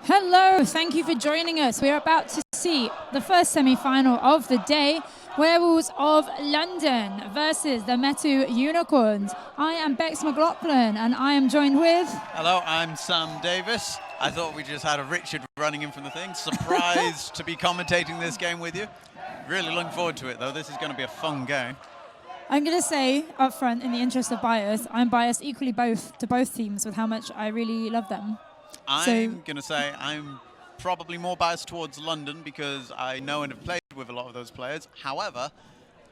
Hello, thank you for joining us. We're about to see the first semi-final of the day, Werewolves of London versus the METU Unicorns. I am Bex McLaughlin and I am joined with... Hello, I'm Sam Davis. I thought we just had a Richard running in from the thing. Surprised to be commentating this game with you. Really looking forward to it though. This is going to be a fun game. I'm going to say up front, in the interest of bias, I'm biased equally to both teams with how much I really love them. I'm going to say I'm probably more biased towards London because I know and have played with a lot of those players. However,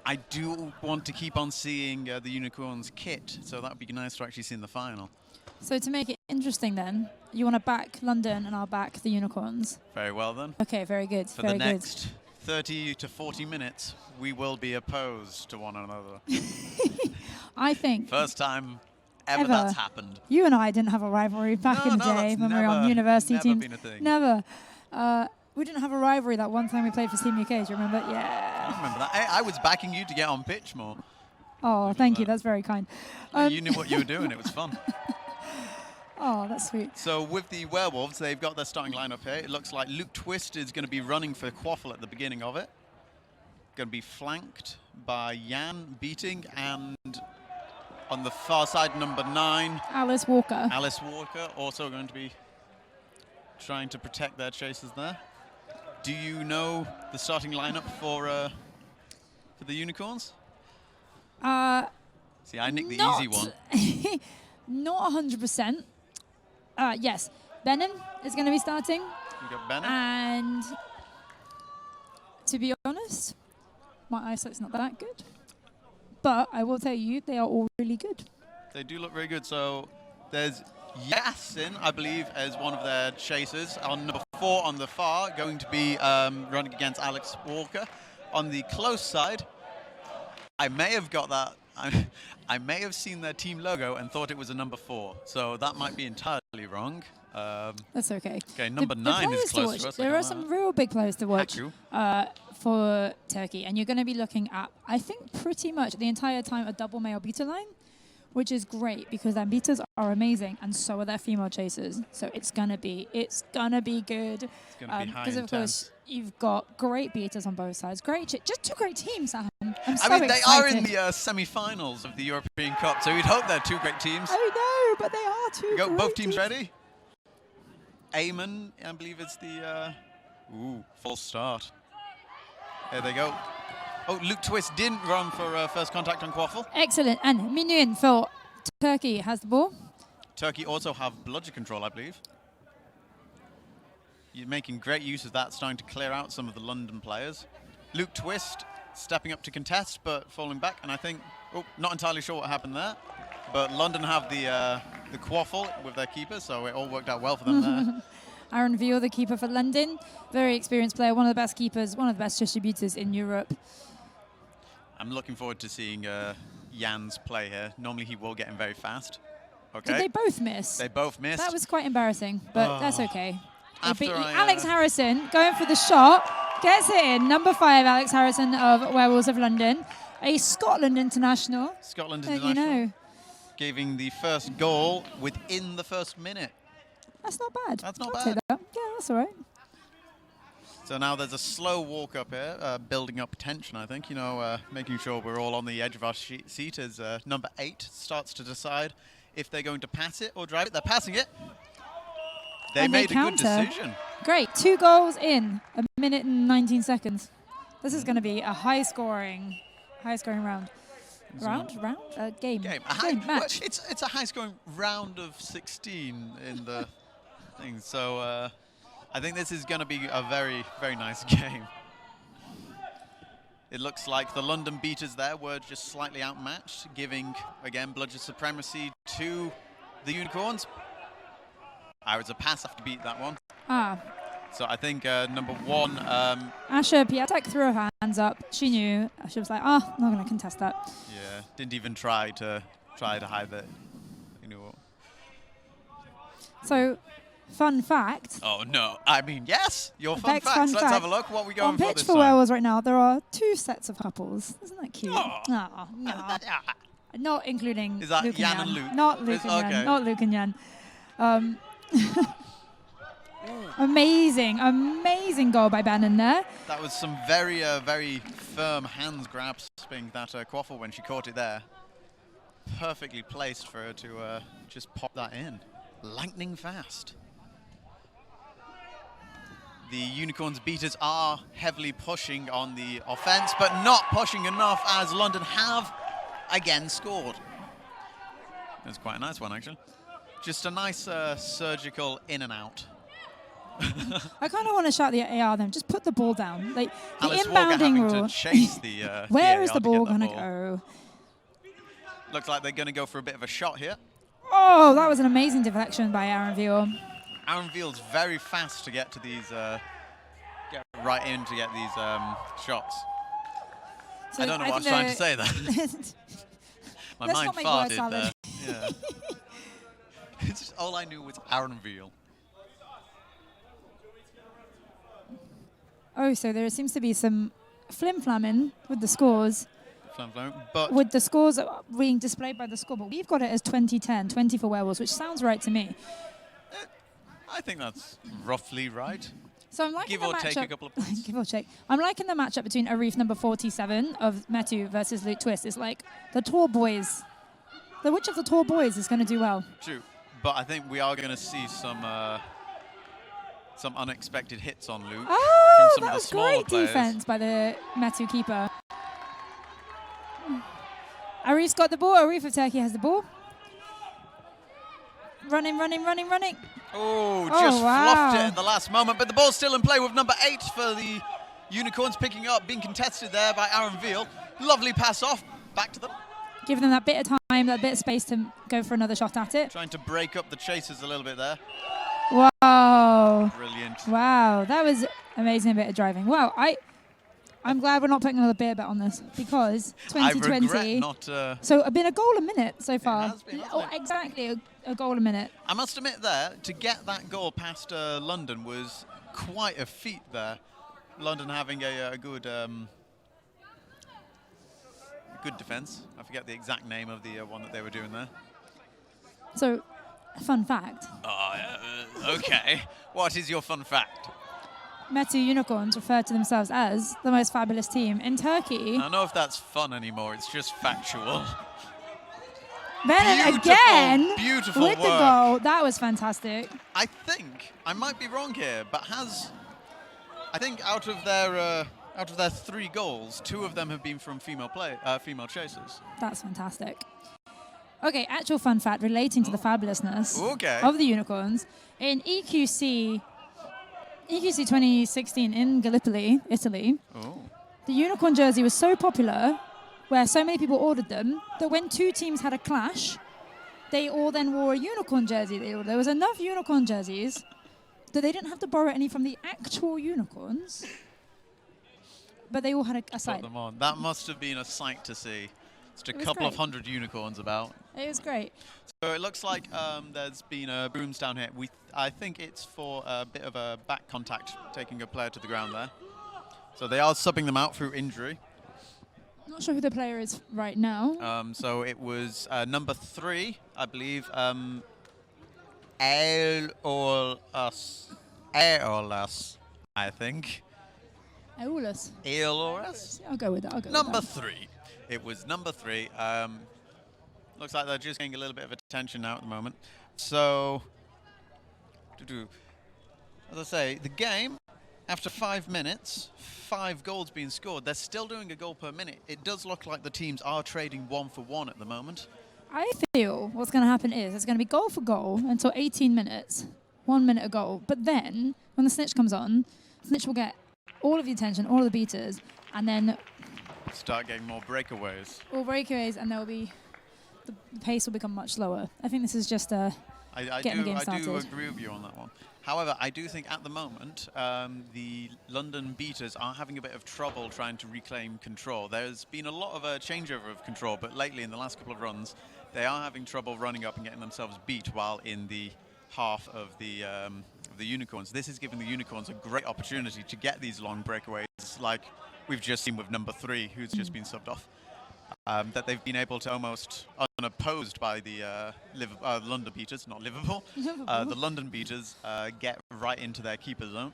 I do want to keep on seeing the Unicorns kit, so that would be nice to actually see in the final. So to make it interesting then, you want to back London and I'll back the Unicorns? Very well then. Okay, very good. For the next 30 to 40 minutes, we will be opposed to one another. I think... First time ever that's happened. You and I didn't have a rivalry back in the day when we were on university teams. Never been a thing. Never. We didn't have a rivalry that one time we played for Team UK. Do you remember? Yeah. I remember that. I was backing you to get on pitch more. Oh, thank you. That's very kind. You knew what you were doing. It was fun. Oh, that's sweet. So with the Werewolves, they've got their starting lineup here. It looks like Luke Twist is going to be running for Quaffle at the beginning of it. Going to be flanked by Jan Beating and on the far side, number 9. Alice Walker. Alice Walker also going to be trying to protect their chasers there. Do you know the starting lineup for the Unicorns? See, I nicked the easy one. Not 100%. Yes, Benin is going to be starting. You got Benin. And to be honest, my eyesight's not that good. But I will tell you, they are all really good. They do look very good. So there's Yasin, I believe, as one of their chasers. On number 4 on the far, going to be running against Alex Walker. On the close side, I may have got that. I may have seen their team logo and thought it was a number 4. So that might be entirely wrong. That's okay. Okay, number 9 is close to us. There are some real big players to watch for Turkey. And you're going to be looking at, I think, pretty much the entire time a double male beta line, which is great because their betas are amazing and so are their female chasers. So it's gonna be good. It's gonna be high because of course you've got great betas on both sides. Just two great teams, Sam. I'm so excited. They are in the semi-finals of the European Cup, so you'd hope they're two great teams. I know, but they are two. Got both teams ready. Eamon, I believe it's the false start. There they go. Oh, Luke Twist didn't run for first contact on Quaffle. Excellent. And Minuin for Turkey has the ball. Turkey also have bludger control, I believe. You're making great use of that, starting to clear out some of the London players. Luke Twist stepping up to contest, but falling back. And I think, not entirely sure what happened there. But London have the Quaffle with their keeper, so it all worked out well for them there. Aaron Veal, the keeper for London. Very experienced player, one of the best keepers, one of the best distributors in Europe. I'm looking forward to seeing Jan's play here. Normally he will get in very fast. Okay. Did they both miss? They both missed. That was quite embarrassing, but that's okay. Alex Harrison going for the shot, gets it in. Number 5, Alex Harrison of Werewolves of London, a Scotland international. International. You know. Giving the first goal within the first minute. That's not bad. That's not I'll bad. take that. Yeah, that's all right. So now there's a slow walk up here, building up tension, I think. Making sure we're all on the edge of our seat as number 8 starts to decide if they're going to pass it or drive it. They're passing it. They made a good decision. Great. 2 goals in a minute and 19 seconds. This is going to be a high-scoring round. Game. Match. It's a high-scoring round of 16 in the thing. So I think this is going to be a very, very nice game. It looks like the London beaters there were just slightly outmatched, giving, again, bludger supremacy to the Unicorns. I was a pass after beat that one. So I think number 1... Asha Piatek threw her hands up. She knew. She was like, I'm not going to contest that. Yeah, didn't even try to hide it. You know what? So... Fun fact. Oh, no. I mean, yes, your fun facts. Let's have a look. What are we going for this time? On pitch for Werewolves right now, there are 2 sets of couples. Isn't that cute? Oh. No. Not including Is that Luke Jan and Luke? Not Luke and Jan. Okay. Not Luke and Jan. Amazing, amazing goal by Bannon there. That was some very, very firm hands grasping that quaffle when she caught it there. Perfectly placed for her to just pop that in. Lightning fast. The Unicorns beaters are heavily pushing on the offense, but not pushing enough as London have again scored. It was quite a nice one, actually. Just a nice surgical in and out. I kind of want to shout the AR then. Just put the ball down. Like the Alice inbounding Walker rule. to chase the, Where the is AR the to ball get that going to go? Looks like they're going to go for a bit of a shot here. Oh, that was an amazing deflection by Aaron Veal. Aaron Veal's very fast to get to these, get right in to get these shots. So I don't know what I was trying to say there. My Let's mind not make words farted salad. there. Yeah. It's just, all I knew was Aaron Veal. Oh, so there seems to be some flim-flamming with the scores. But with the scores being displayed by the score, but we've got it as 20-10, 20 for Werewolves, which sounds right to me. I think that's roughly right. So I'm liking give or take a matchup. couple of points. Give or take. I'm liking the matchup between Arif number 47 of METU versus Luke Twist. It's like the tall boys. Which of the tall boys is going to do well? True, but I think we are going to see some unexpected hits on Luke Oh, from some that of the was smaller great players. defense by the METU keeper. Arif's got the ball. Arif of Turkey has the ball. Running, running, running, running. Oh, just wow. fluffed it at the last moment, but the ball's still in play with number 8 for the Unicorns picking up, being contested there by Aaron Veal. Lovely pass off, back to them. Giving them that bit of time, that bit of space to go for another shot at it. Trying to break up the chasers a little bit there. Wow. Brilliant. Wow, that was amazing bit of driving. Wow, I'm glad we're not putting another beer bet on this because 2020. I regret not. So it's been a goal a minute so far. It has been, hasn't Oh, it? exactly, a goal a minute. I must admit there, to get that goal past London was quite a feat there. London having a good good defence. I forget the exact name of the one that they were doing there. So, fun fact. Okay. What is your fun fact? METU Unicorns refer to themselves as the most fabulous team in Turkey. I don't know if that's fun anymore. It's just factual. Then again, beautiful with work. the goal, that was fantastic. I think I might be wrong here, but I think out of their 3 goals, 2 of them have been from female chasers. That's fantastic. Okay, actual fun fact relating to the fabulousness of the Unicorns. In EQC 2016 in Gallipoli, Italy, the Unicorn jersey was so popular, where so many people ordered them, that when 2 teams had a clash, they all then wore a Unicorn jersey. There was enough Unicorn jerseys that they didn't have to borrow any from the actual Unicorns, but they all had a side. Put them on. That must have been a sight to see. Just a couple great. of hundred unicorns about. It was great. So it looks like there's been brooms down here. I think it's for a bit of a back contact, taking a player to the ground there. So they are subbing them out through injury. Not sure who the player is right now. So it was number 3, I believe. Eolas, I think. Eolas. Eolas? I'll go with that. Number 3. It was number 3. Looks like they're just getting a little bit of attention now at the moment. So, as I say, the game, after 5 minutes, 5 goals being scored, they're still doing a goal per minute. It does look like the teams are trading 1 for 1 at the moment. I feel what's going to happen is it's going to be goal for goal until 18 minutes, 1 minute a goal. But then, when the snitch comes on, snitch will get all of the attention, all of the beaters, and then start getting more breakaways. All breakaways, and the pace will become much slower. I think this is just getting the game started. I do agree with you on that one. However, I do think at the moment the London beaters are having a bit of trouble trying to reclaim control. There's been a lot of a changeover of control, but lately in the last couple of runs, they are having trouble running up and getting themselves beat while in the half of the Unicorns. This is giving the Unicorns a great opportunity to get these long breakaways, like we've just seen with number 3, who's just been subbed off. that they've been able to almost unopposed by the London beaters, not Liverpool, the London beaters get right into their keeper zone.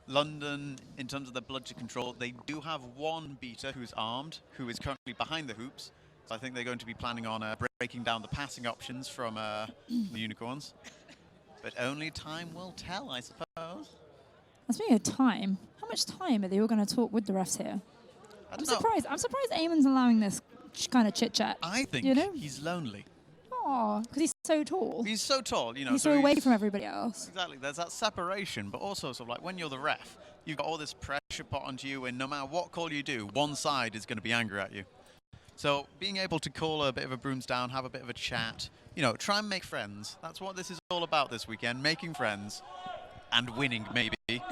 London, in terms of their bloodshed control, they do have one beater who's armed, who is currently behind the hoops. So I think they're going to be planning on breaking down the passing options from the Unicorns. But only time will tell, I suppose. Speaking of time, how much time are they all going to talk with the refs here? I'm surprised Eamon's allowing this kind of chit-chat. I think he's lonely. Oh, because he's so tall. He's so tall, He's so away from everybody else. Exactly. There's that separation, but also sort of like when you're the ref, you've got all this pressure put onto you, and no matter what call you do, one side is going to be angry at you. So being able to call a bit of a brooms down, have a bit of a chat, try and make friends. That's what this is all about this weekend, making friends and winning maybe,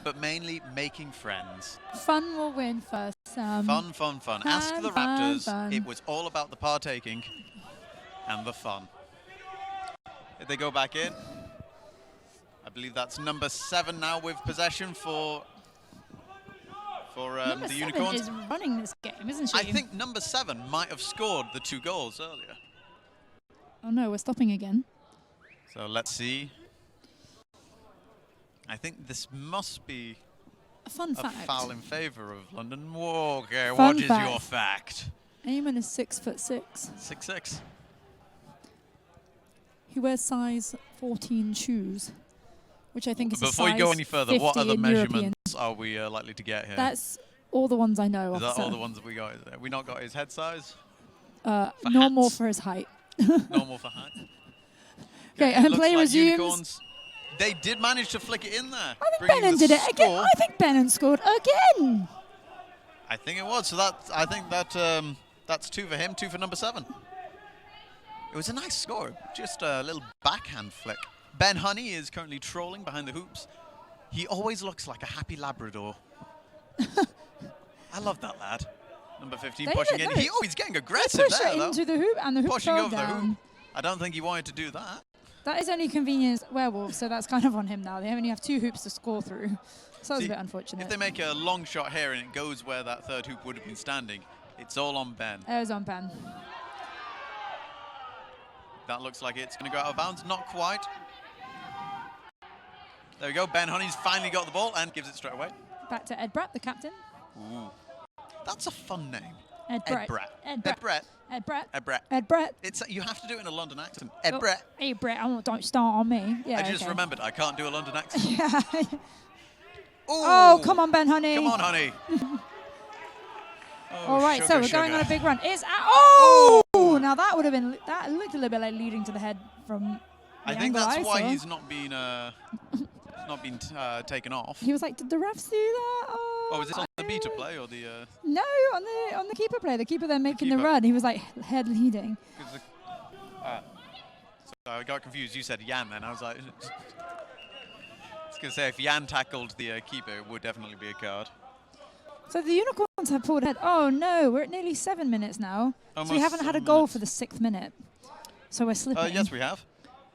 but mainly making friends. Fun will win first. Fun. Ask the Raptors. Fun. It was all about the partaking and the fun. If they go back in, I believe that's number 7 now with possession for the Unicorns. Is running this game, isn't she? I think number 7 might have scored the 2 goals earlier. Oh no, we're stopping again. So let's see. I think this must be a foul in favour of London. Whoa, okay, what is your fact? Eamon is 6'6". 6'6". He wears size 14 shoes, which I think is Before you go any further, what other measurements are we likely to get here? That's all the ones I know. Is that all the ones that we got? Have we not got his head size? Normal for his height. Normal for height. Okay, and play resumes. Unicorns, they did manage to flick it in there. I think Bennon did it again. I think Bennon scored again. I think it was. So I think that's 2 for him, 2 for number 7. It was a nice score, just a little backhand flick. Ben Honey is currently trolling behind the hoops. He always looks like a happy Labrador. I love that lad. Number 15 pushing in. He's getting aggressive there, though. Into the hoop, and the hoop pushing over down. the hoop. I don't think he wanted to do that. That is only convenience Werewolves, so that's kind of on him now. They only have 2 hoops to score through. So that's a bit unfortunate. If they make a long shot here and it goes where that 3rd hoop would have been standing, it's all on Ben. It was on Ben. That looks like it's going to go out of bounds. Not quite. There we go. Ben Honey's finally got the ball and gives it straight away. Back to Ed Brett, the captain. Ooh. That's a fun name. Ed Brett. Ed Brett. Ed Brett. Ed Brett. Ed Brett. You have to do it in a London accent. Ed Brett. Hey Brett, don't start on me. Yeah, I just remembered I can't do a London accent. Yeah. Oh, come on, Ben Honey. Come on, Honey. All right, so we're going on a big run. Oh! Now that would have been, that looked a little bit like leading to the head from the I think that's why he's not been taken off. He was like, did the refs do that? Oh, was this on the beater play or the? No, on the keeper play. The keeper then making the run. He was like head leading. So I got confused. You said Jan, then I was like, I was gonna say if Jan tackled the keeper, it would definitely be a card. So the Unicorns have pulled ahead. Oh no, we're at nearly 7 minutes now. Almost so we haven't had a goal for the 6th minute. So we're slipping. Yes, we have.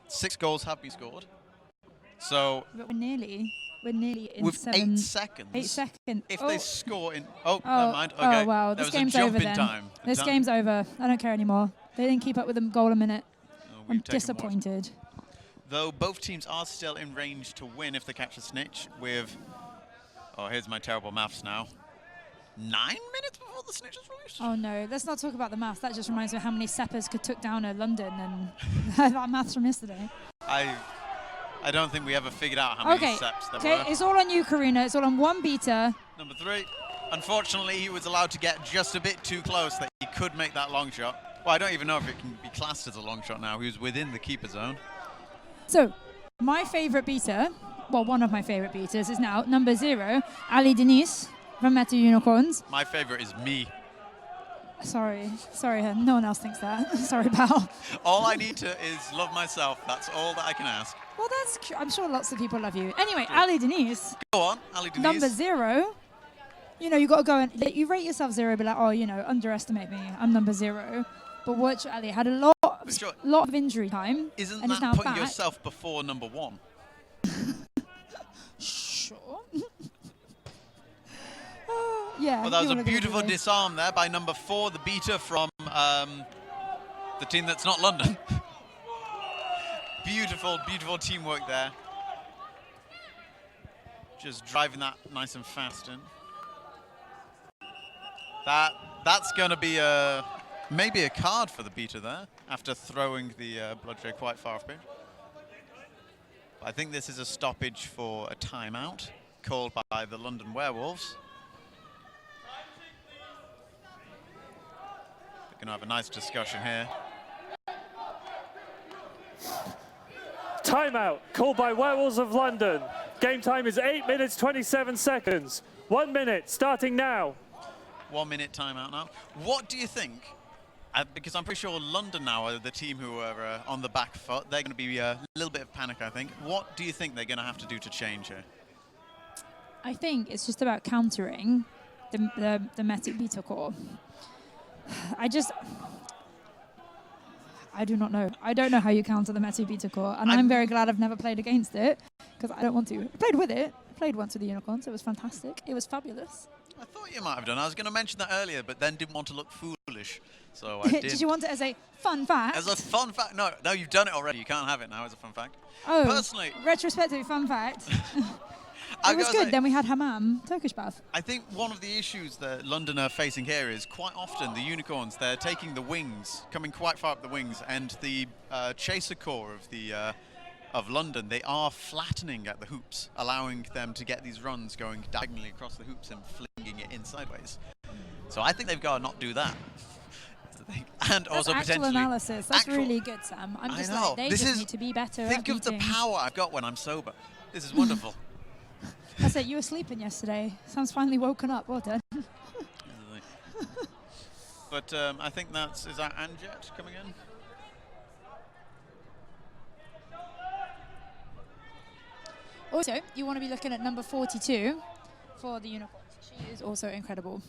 6 goals have been scored. So. But we're nearly in with 7. 8 seconds. 8 seconds. If they score in. Oh, never mind. Okay. Oh wow, this game's over then. This game's over. I don't care anymore. They didn't keep up with the goal a minute. I'm disappointed. Though both teams are still in range to win if they catch a snitch with. Oh, here's my terrible maths now. 9 minutes before the snitch is released? Oh no, let's not talk about the maths. That just reminds me of how many Seppers took down at London and that maths from yesterday. I don't think we ever figured out how many Seps there were. Okay, it's all on you, Karina. It's all on one beater. Number 3. Unfortunately, he was allowed to get just a bit too close that he could make that long shot. Well, I don't even know if it can be classed as a long shot now. He was within the keeper zone. So, my favourite beater, well, one of my favourite beaters is now number 0, Ali Denise from METU Unicorns. My favourite is me. Sorry, no one else thinks that. Sorry, pal. All I need to is love myself. That's all that I can ask. Well, I'm sure lots of people love you. Anyway, Ali Denise. Go on, Ali Denise. Number 0. You got to go and you rate yourself 0, be like, underestimate me. I'm number 0. But watch Ali had a lot of injury time. Isn't and that now putting back. yourself before number 1? Sure. Yeah. Well, that was a beautiful disarm there by number 4, the beater from the team that's not London. Beautiful, beautiful teamwork there. Just driving that nice and fast in. That's going to be maybe a card for the beater there after throwing the bloodshed quite far off pitch. I think this is a stoppage for a timeout called by the London Werewolves. We're going to have a nice discussion here. Timeout called by Werewolves of London. Game time is 8 minutes 27 seconds. 1 minute starting now. 1 minute timeout now. What do you think? Because I'm pretty sure London now are the team who are on the back foot. They're going to be a little bit of panic, I think. What do you think they're going to have to do to change here? I think it's just about countering the METU beta core. I do not know. I don't know how you counter the METU beta core, and I'm very glad I've never played against it, because I don't want to. I played with it. I played once with the Unicorns. It was fantastic. It was fabulous. I thought you might have done. I was going to mention that earlier, but then didn't want to look foolish, so I did. Did you want it as a fun fact? As a fun fact? No, you've done it already. You can't have it now as a fun fact. Oh, personally, retrospective fun fact. It was good. Then we had hammam, Turkish bath. I think one of the issues that London are facing here is quite often the Unicorns, they're taking the wings, coming quite far up the wings, and the chaser core of London, they are flattening at the hoops, allowing them to get these runs going diagonally across the hoops and flinging it in sideways. So I think they've got to not do that. And that's also actual potentially analysis. That's really good, Sam. I'm just like, they just need to be better. Think of the power I've got when I'm sober. This is wonderful. That's it. You were sleeping yesterday. Sam's finally woken up. Well done. But I think is that Anjet coming in? Also, you want to be looking at number 42 for the Unicorns. She is also incredible.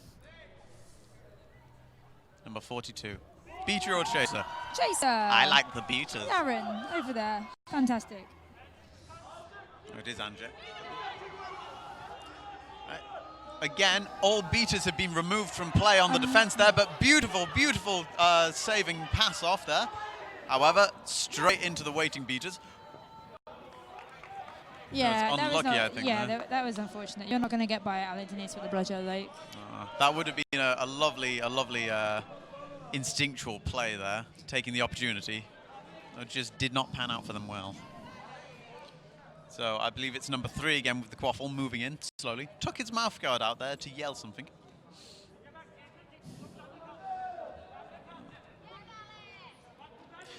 Number 42. Beater or chaser? Chaser. I like the beaters. Aaron, over there. Fantastic. Oh, it is Anjet. Again, all beaters have been removed from play on the defense there, but beautiful, beautiful saving pass off there. However, straight into the waiting beaters. Yeah, that was unlucky, I think. Yeah, that was unfortunate. You're not going to get by Ali Denise with the bludger, like. That would have been a lovely instinctual play there, taking the opportunity. It just did not pan out for them well. So I believe it's number 3 again with the quaffle moving in slowly. Took his mouth guard out there to yell something.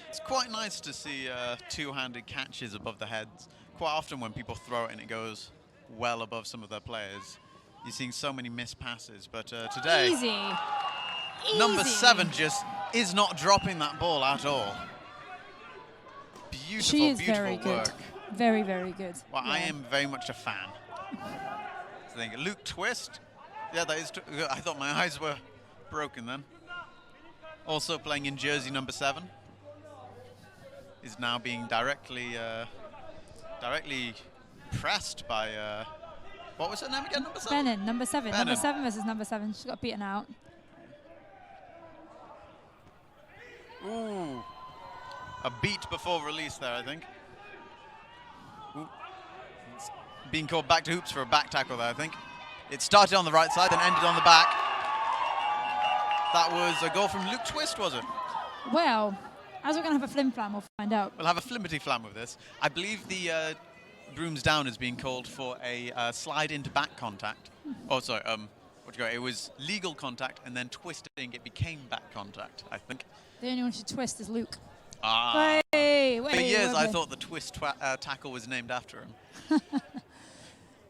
It's quite nice to see two-handed catches above the heads. Quite often when people throw it and it goes well above some of their players, you're seeing so many missed passes. But today, number 7 just is not dropping that ball at all. Beautiful, she is beautiful very work. Good. Very, very good. Well, yeah. I am very much a fan. I think Luke Twist. Yeah, that is. I thought my eyes were broken then. Also playing in jersey number 7. Is now being directly pressed by. What was her name again? Number 7. Benin, number 7. Benin. Number 7 versus number 7. She got beaten out. Ooh, a beat before release there, I think. Ooh. It's being called back to hoops for a back tackle there, I think. It started on the right side, then ended on the back. That was a goal from Luke Twist, was it? Well, as we're going to have a flim-flam, we'll find out. We'll have a flimmity-flam with this. I believe the brooms down is being called for a slide into back contact. Oh, sorry, it was legal contact, and then twisting, it became back contact, I think. The only one who should twist is Luke. Ah. Wait, for years, I thought the twist tackle was named after him.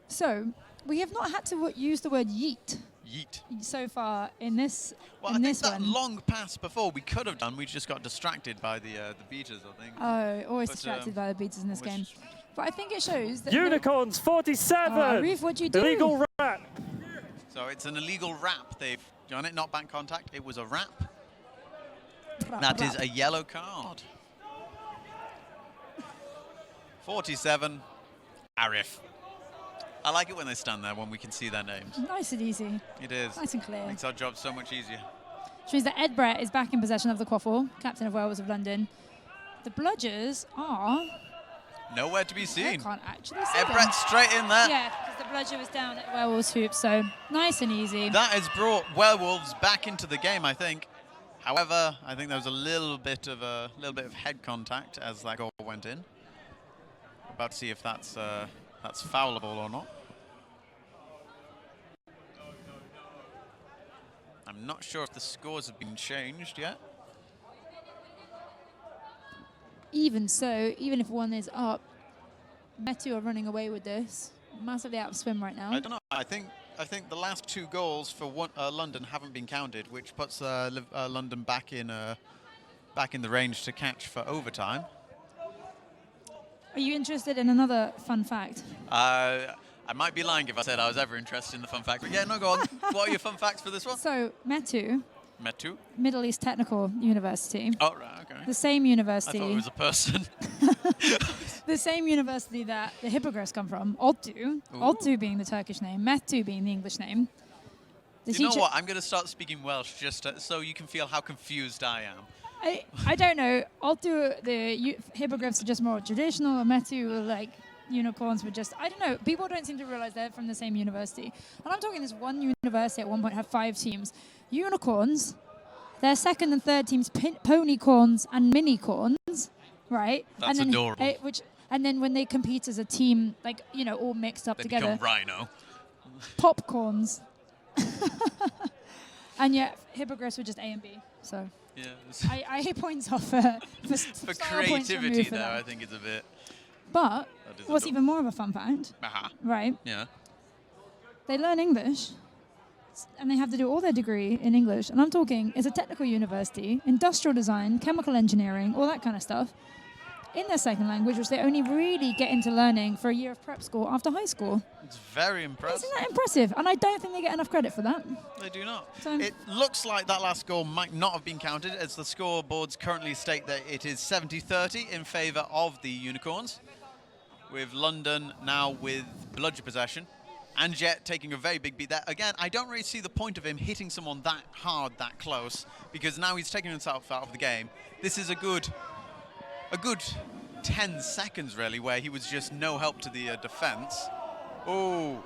So, we have not had to use the word yeet. Yeet. So far in this Well, I think that long pass before we could have done, we just got distracted by the beaters, I think. Oh, always distracted by the beaters in this game. But I think it shows that... Unicorns 47! Reef, what'd you do? Illegal wrap. So it's an illegal wrap. They've done it, not back contact. It was a wrap. That is a yellow card. 47, Arif. I like it when they stand there when we can see their names. Nice and easy. It is. Nice and clear. Makes our job so much easier. Which means that Ed Brett is back in possession of the quaffle, captain of Werewolves of London. The bludgers are... Nowhere to be I seen. can't actually see Ed them. Brett straight in there. Yeah, because the bludger was down at Werewolves Hoop, so nice and easy. That has brought Werewolves back into the game, I think. However, I think there was a little bit of head contact as that goal went in. About to see if that's foulable or not. I'm not sure if the scores have been changed yet. Even so, even if one is up, METU are running away with this. Massively out of swim right now. I don't know. I think the last 2 goals for London haven't been counted, which puts London back in the range to catch for overtime. Are you interested in another fun fact? I might be lying if I said I was ever interested in the fun fact, but yeah, no, go on. What are your fun facts for this one? So METU, METU? Middle East Technical University. Oh, right, okay. The same university. I thought it was a person. The same university that the hippogriffs come from, Oltu. Oltu being the Turkish name, METU being the English name. You know what? I'm going to start speaking Welsh just so you can feel how confused I am. I don't know. Oltu, the hippogriffs are just more traditional, and METU, like unicorns, were just, I don't know. People don't seem to realize they're from the same university. And I'm talking this one university at one point had 5 teams. Unicorns, their second and third teams, ponycorns and minicorns, right? That's and then, adorable. And then when they compete as a team, like, all mixed up They together. become rhino. Popcorns. And yet, hippogriffs were just A and B. So Yes. I hit points off for creativity there, I think it's a bit. But what's adorable. even more of a fun fact, right? Yeah. They learn English, and they have to do all their degree in English. And I'm talking, it's a technical university, industrial design, chemical engineering, all that kind of stuff, in their second language, which they only really get into learning for a year of prep school after high school. It's very impressive. Isn't that impressive? And I don't think they get enough credit for that. They do not. So It looks like that last goal might not have been counted, as the scoreboards currently state that it is 70-30 in favour of the Unicorns, with London now with bludger possession. And Jet taking a very big beat there. Again, I don't really see the point of him hitting someone that hard, that close, because now he's taking himself out of the game. This is a good 10 seconds, really, where he was just no help to the defence. Oh.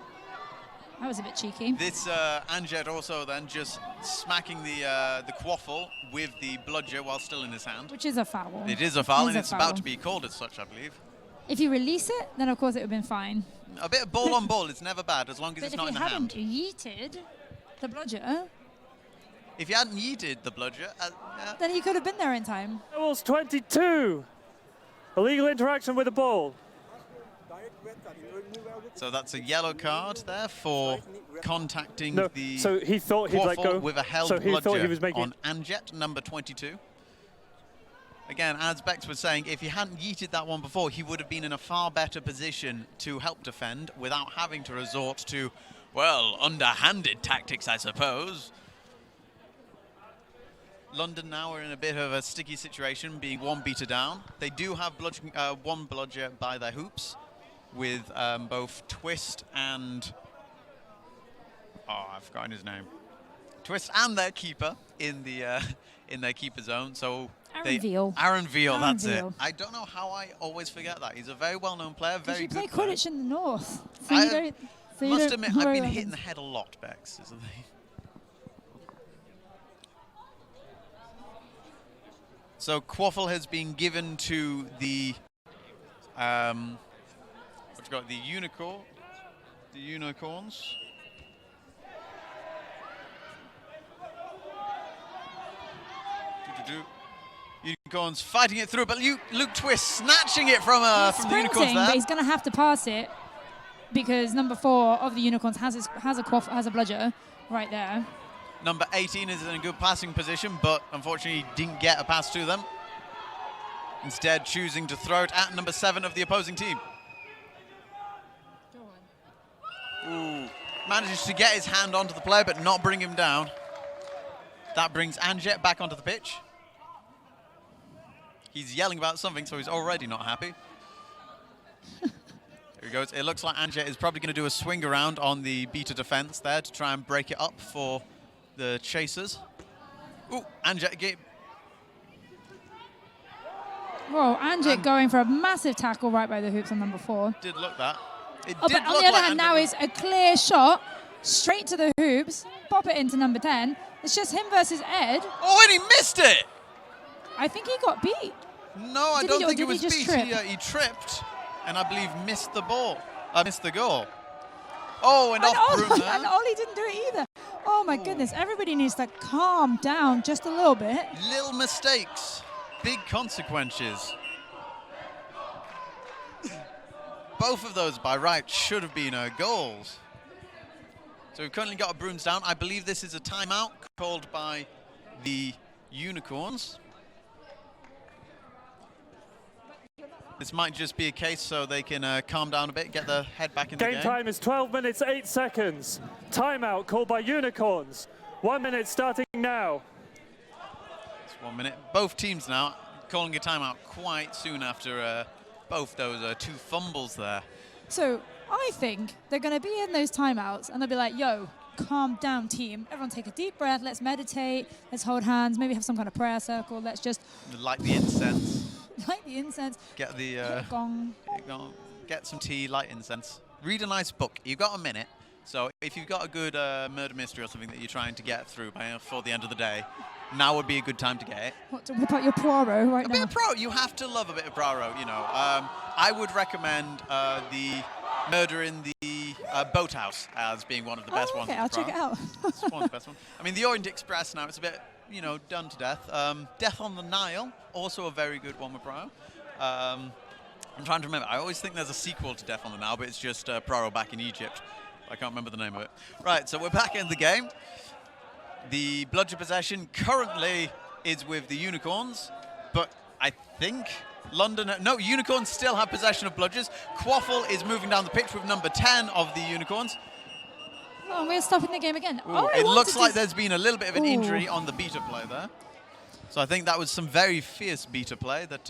That was a bit cheeky. This Anjet also then just smacking the quaffle with the bludger while still in his hand. Which is a foul. It is a foul, and a it's foul. about to be called as such, I believe. If you release it, then of course it would have been fine. A bit of ball on ball is never bad, as long as But it's if not you in the hadn't hand. yeeted the bludger, If you hadn't yeeted the bludger, then he could have been there in time. Werewolves 22. Illegal interaction with the ball. so that's a yellow card there for contacting No, the so he thought he'd let quaffle go. with a held So he thought bludger he was making on Anjet, number 22. Again, as Bex was saying, if he hadn't yeeted that one before, he would have been in a far better position to help defend without having to resort to, well, underhanded tactics, I suppose. London now are in a bit of a sticky situation, being 1 beater down. They do have one bludger by their hoops, with both Twist and... Oh, I've forgotten his name. Twist and their keeper in their keeper zone. So Aaron Veal. Aaron Veal, Aaron that's Veal. it. I don't know how I always forget that. He's a very well-known player, very You good play player. Quidditch in the north. So I you don't, so you must don't admit, I've worry been about hit in things. the head a lot, Bex, isn't he? So quaffle has been given to the what's got the unicorns. Unicorns fighting it through, but Luke Twist snatching it from the unicorns Sprinting, there. but he's going to have to pass it because number 4 of the unicorns has a bludger right there. Number 18 is in a good passing position, but unfortunately didn't get a pass to them. Instead, choosing to throw it at number 7 of the opposing team. Ooh. Manages to get his hand onto the player, but not bring him down. That brings Anjet back onto the pitch. He's yelling about something, so he's already not happy. Here he goes. It looks like Anja is probably going to do a swing around on the beta defense there to try and break it up for the chasers. Ooh, Anja. Whoa, Anjik going for a massive tackle right by the hoops on number 4. Did look that. It but did on look the other like hand, Anja now is a clear shot straight to the hoops, pop it into number 10. It's just him versus Ed. Oh, and he missed it! I think he got beat. No, I don't think it was beat. He tripped and I believe missed the ball. Missed the goal. Oh, and off Bruno. And Ollie didn't do it either. Oh my goodness, everybody needs to calm down just a little bit. Little mistakes, big consequences. Both of those by right should have been goals. So we've currently got a brooms down. I believe this is a timeout called by the Unicorns. This might just be a case so they can calm down a bit, get their head back in the game. Game time is 12 minutes, 8 seconds. Timeout called by Unicorns. 1 minute starting now. It's 1 minute. Both teams now calling a timeout quite soon after both those 2 fumbles there. So I think they're going to be in those timeouts and they'll be like, yo, calm down, team. Everyone take a deep breath. Let's meditate. Let's hold hands. Maybe have some kind of prayer circle. Let's just light the incense. Light the incense. Get the gong. Get some tea, light incense. Read a nice book. You've got a minute. So if you've got a good murder mystery or something that you're trying to get through before the end of the day, now would be a good time to get it. What, to whip out your Poirot right now? A bit of Poirot. You have to love a bit of Poirot, you know. I would recommend the Murder in the Boathouse as being one of the best ones. Okay, I'll check it out. It's one of the best ones. I mean, the Orient Express now, it's a bit, you know, done to death. Death on the Nile, also a very good one with Poirot. I'm trying to remember. I always think there's a sequel to Death on the Nile, but it's just Poirot back in Egypt. I can't remember the name of it. Right, so we're back in the game. The bludger possession currently is with the Unicorns, but I think London... No, Unicorns still have possession of bludgers. Quaffle is moving down the pitch with number 10 of the Unicorns. Oh, we're stopping the game again. Ooh, it looks like there's been a little bit of an injury on the beta play there. So I think that was some very fierce beta play that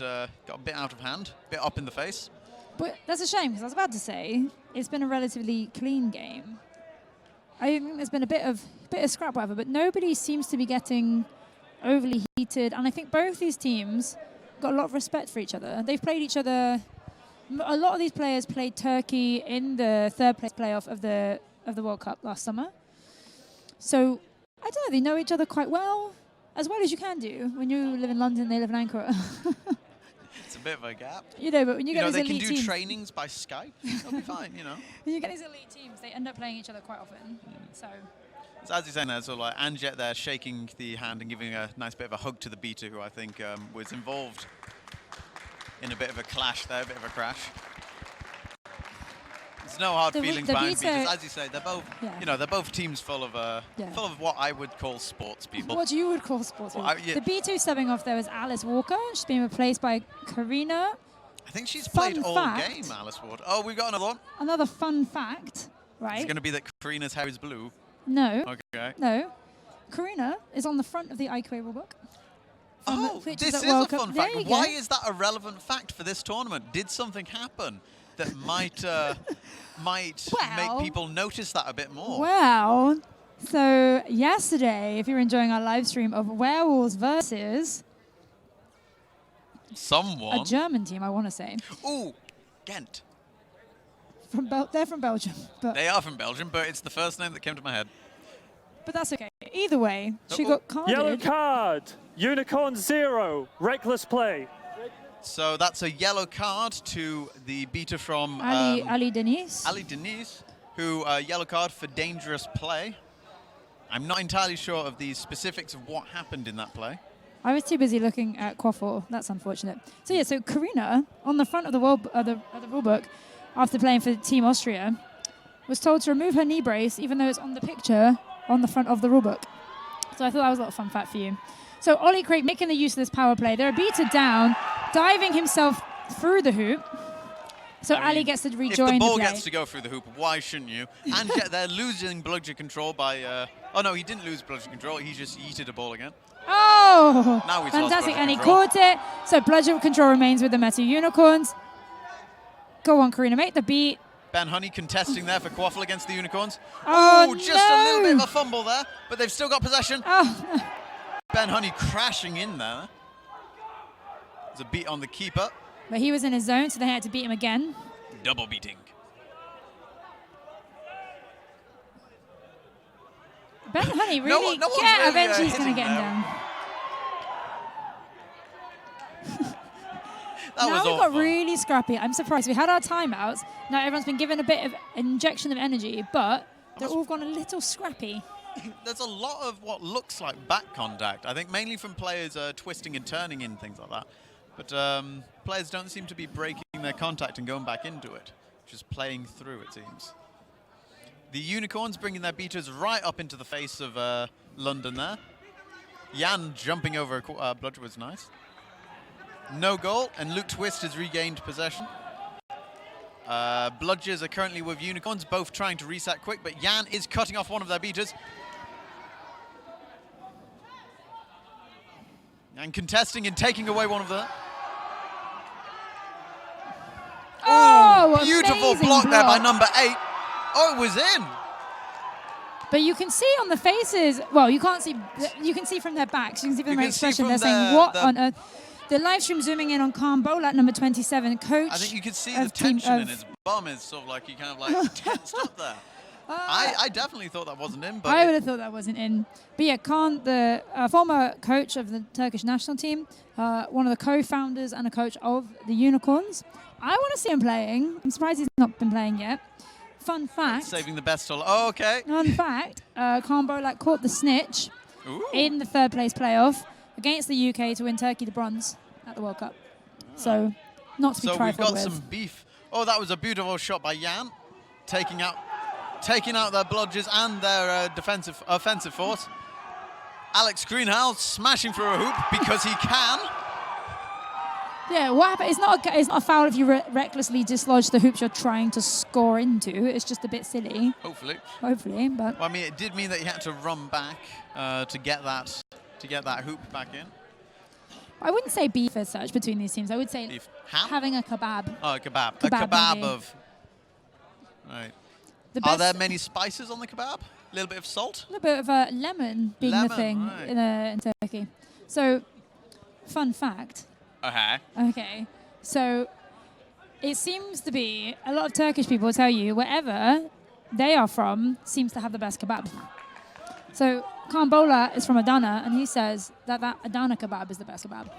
got a bit out of hand, a bit up in the face. But that's a shame, because I was about to say, it's been a relatively clean game. I think there's been a bit of scrap, whatever, but nobody seems to be getting overly heated. And I think both these teams got a lot of respect for each other. They've played each other. A lot of these players played Turkey in the third place playoff of the World Cup last summer. So I don't know, they know each other quite well as you can do when you live in London, they live in Ankara. It's a bit of a gap. You know, but when you get these elite they can do teams, trainings by Skype. It'll be fine, you know. When you get these elite teams, they end up playing each other quite often. So as you're saying there, so like Anjet there shaking the hand and giving a nice bit of a hug to the beta, who I think was involved in a bit of a clash there, a bit of a crash. There's no hard feelings behind beaters. As you say, they're both, you know, they're both teams full of what I would call sports people. What you would call sports people. The B2 subbing off there was Alice Walker. She's being replaced by Karina. I think she's played all game, Alice Ward. Oh, we've got another one. Another fun fact, right? It's going to be that Karina's hair is blue. No. Okay. No. Karina is on the front of the IQA rulebook. Oh, this is a fun fact. Why is that a relevant fact for this tournament? Did something happen that might make people notice that a bit more? Well, so yesterday, if you're enjoying our live stream of Werewolves versus someone, a German team, I want to say. Ooh, Ghent. They're from Belgium. But they are from Belgium, but it's the first name that came to my head. But that's okay. Either way, she got carded. Yellow card. Unicorn 0. Reckless play. So that's a yellow card to the beta from Ali Denise. Ali Denise, who yellow card for dangerous play. I'm not entirely sure of the specifics of what happened in that play. I was too busy looking at Quaffle. That's unfortunate. So yeah, so Karina, on the front of the rulebook, after playing for Team Austria, was told to remove her knee brace, even though it's on the picture on the front of the rulebook. So I thought that was a lot of fun fact for you. So Ollie Craig making the use of this power play. They're beaten down, diving himself through the hoop. So Ali gets to rejoin the play. If the ball gets to go through the hoop, why shouldn't you? And yet they're losing bludger control by... oh, no, he didn't lose bludger control. He just yeeted a ball again. Oh! Now he's fantastic. Lost and he control. caught it. So bludger control remains with the METU Unicorns. Go on, Karina. Make the beat. Ben Honey contesting there for Quaffle against the Unicorns. Oh, Just no. a little bit of a fumble there, but they've still got possession. Oh. Ben Honey crashing in there. There's a beat on the keeper. But he was in his zone, so they had to beat him again. Double beating. Ben Honey really, eventually he's going to get him down. That now was we awful. got really scrappy. I'm surprised. We had our timeouts. Now everyone's been given a bit of injection of energy, but they're all gone a little scrappy. There's a lot of what looks like back contact. I think mainly from players twisting and turning in, things like that. But players don't seem to be breaking their contact and going back into it. Just playing through, it seems. The Unicorns bringing their beaters right up into the face of London there. Jan jumping over Bludger was nice. No goal, and Luke Twist has regained possession. Bludgers are currently with Unicorns, both trying to reset quick, but Jan is cutting off one of their beaters. And contesting and taking away one of them. Oh, beautiful block there by number 8. Oh, it was in. But you can see on the faces, well, you can't see, you can see from their backs, you can see from their expression, they're saying, what on earth? The live stream zooming in on Khan Bolat, number 27, coach. I think you could see the tension in his bum is sort of like he kind of like tensed up there. I definitely thought that wasn't in, but I would have thought that wasn't in. But yeah, Khan, the former coach of the Turkish national team, one of the co-founders and a coach of the Unicorns. I want to see him playing. I'm surprised he's not been playing yet. Fun fact. Saving the best till. Oh, okay. Fun fact. Khan Bolat caught the snitch in the third place playoff against the UK to win Turkey the bronze at the World Cup. So, not to be trifled with. So we've got some beef. Oh, that was a beautiful shot by Jan, taking out their bludgers and their offensive force. Alex Greenhouse smashing through a hoop because he can. Yeah, what happened? It's not a foul if you recklessly dislodge the hoops you're trying to score into. It's just a bit silly. Hopefully, but. Well, I mean, it did mean that he had to run back to get that hoop back in. I wouldn't say beef as such between these teams. I would say having a kebab. Oh, a kebab. A kebab of. Right. Are there many spices on the kebab? A little bit of salt? A little bit of lemon being the thing in Turkey. So, fun fact. Okay. So, it seems to be a lot of Turkish people tell you wherever they are from seems to have the best kebab. So, Khan Bolat is from Adana, and he says that Adana kebab is the best kebab.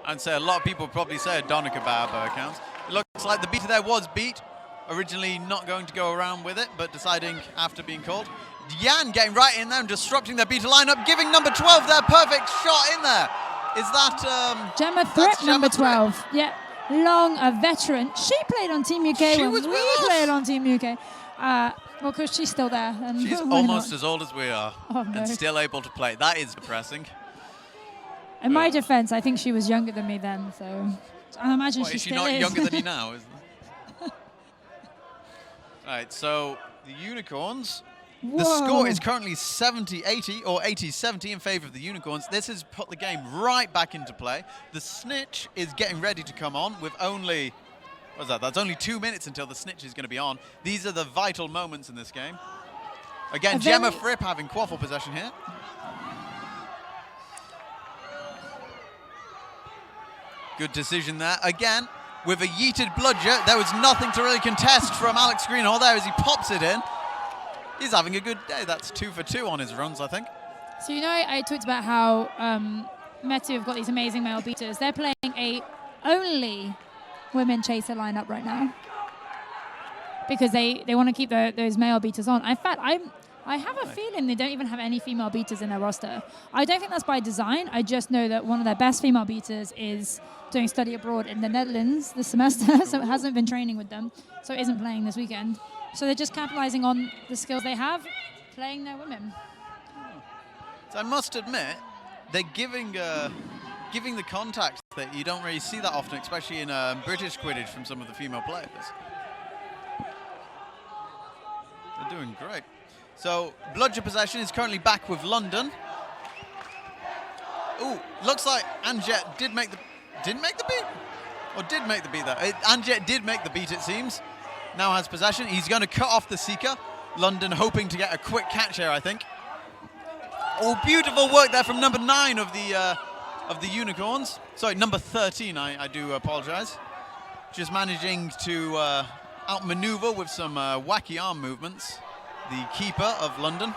I'd say a lot of people probably say Adana kebab counts. It looks like the beater there was beat. Originally not going to go around with it, but deciding after being called. Jan getting right in there and disrupting their beater lineup, giving number 12 their perfect shot in there. Is that... Gemma Thripp, number 12. Yeah, long, a veteran. She played on Team UK when we played on Team UK. Well, because she's still there. And she's almost as old as we are and still able to play. That is depressing. In my defense, I think she was younger than me then, so I imagine she still is. Is she not younger than you now, isn't it? Right, so the Unicorns, the score is currently 70-80 or 80-70 in favour of the Unicorns. This has put the game right back into play. The snitch is getting ready to come on with only, what's that? That's only 2 minutes until the snitch is going to be on. These are the vital moments in this game. Again, Gemma Fripp having Quaffle possession here. Good decision there. Again, with a yeeted bludger, there was nothing to really contest from Alex Greenhall there as he pops it in. He's having a good day. That's 2 for 2 on his runs, I think. So, you know, I talked about how METU have got these amazing male beaters. They're playing a only women chaser lineup right now because they want to keep those male beaters on. In fact, I have a feeling they don't even have any female beaters in their roster. I don't think that's by design. I just know that one of their best female beaters is doing study abroad in the Netherlands this semester, so it hasn't been training with them, so it isn't playing this weekend. So they're just capitalizing on the skills they have, playing their women. So I must admit, they're giving the contact that you don't really see that often, especially in British Quidditch from some of the female players. They're doing great. So bludger possession is currently back with London. Ooh, looks like Anjet didn't make the beat? Or did make the beat there? Anjet did make the beat, it seems. now has possession. He's going to cut off the Seeker. London hoping to get a quick catch here, I think. Oh, beautiful work there from number 9 of the Unicorns. Sorry, number 13, I do apologize. Just managing to outmaneuver with some wacky arm movements. The keeper of London.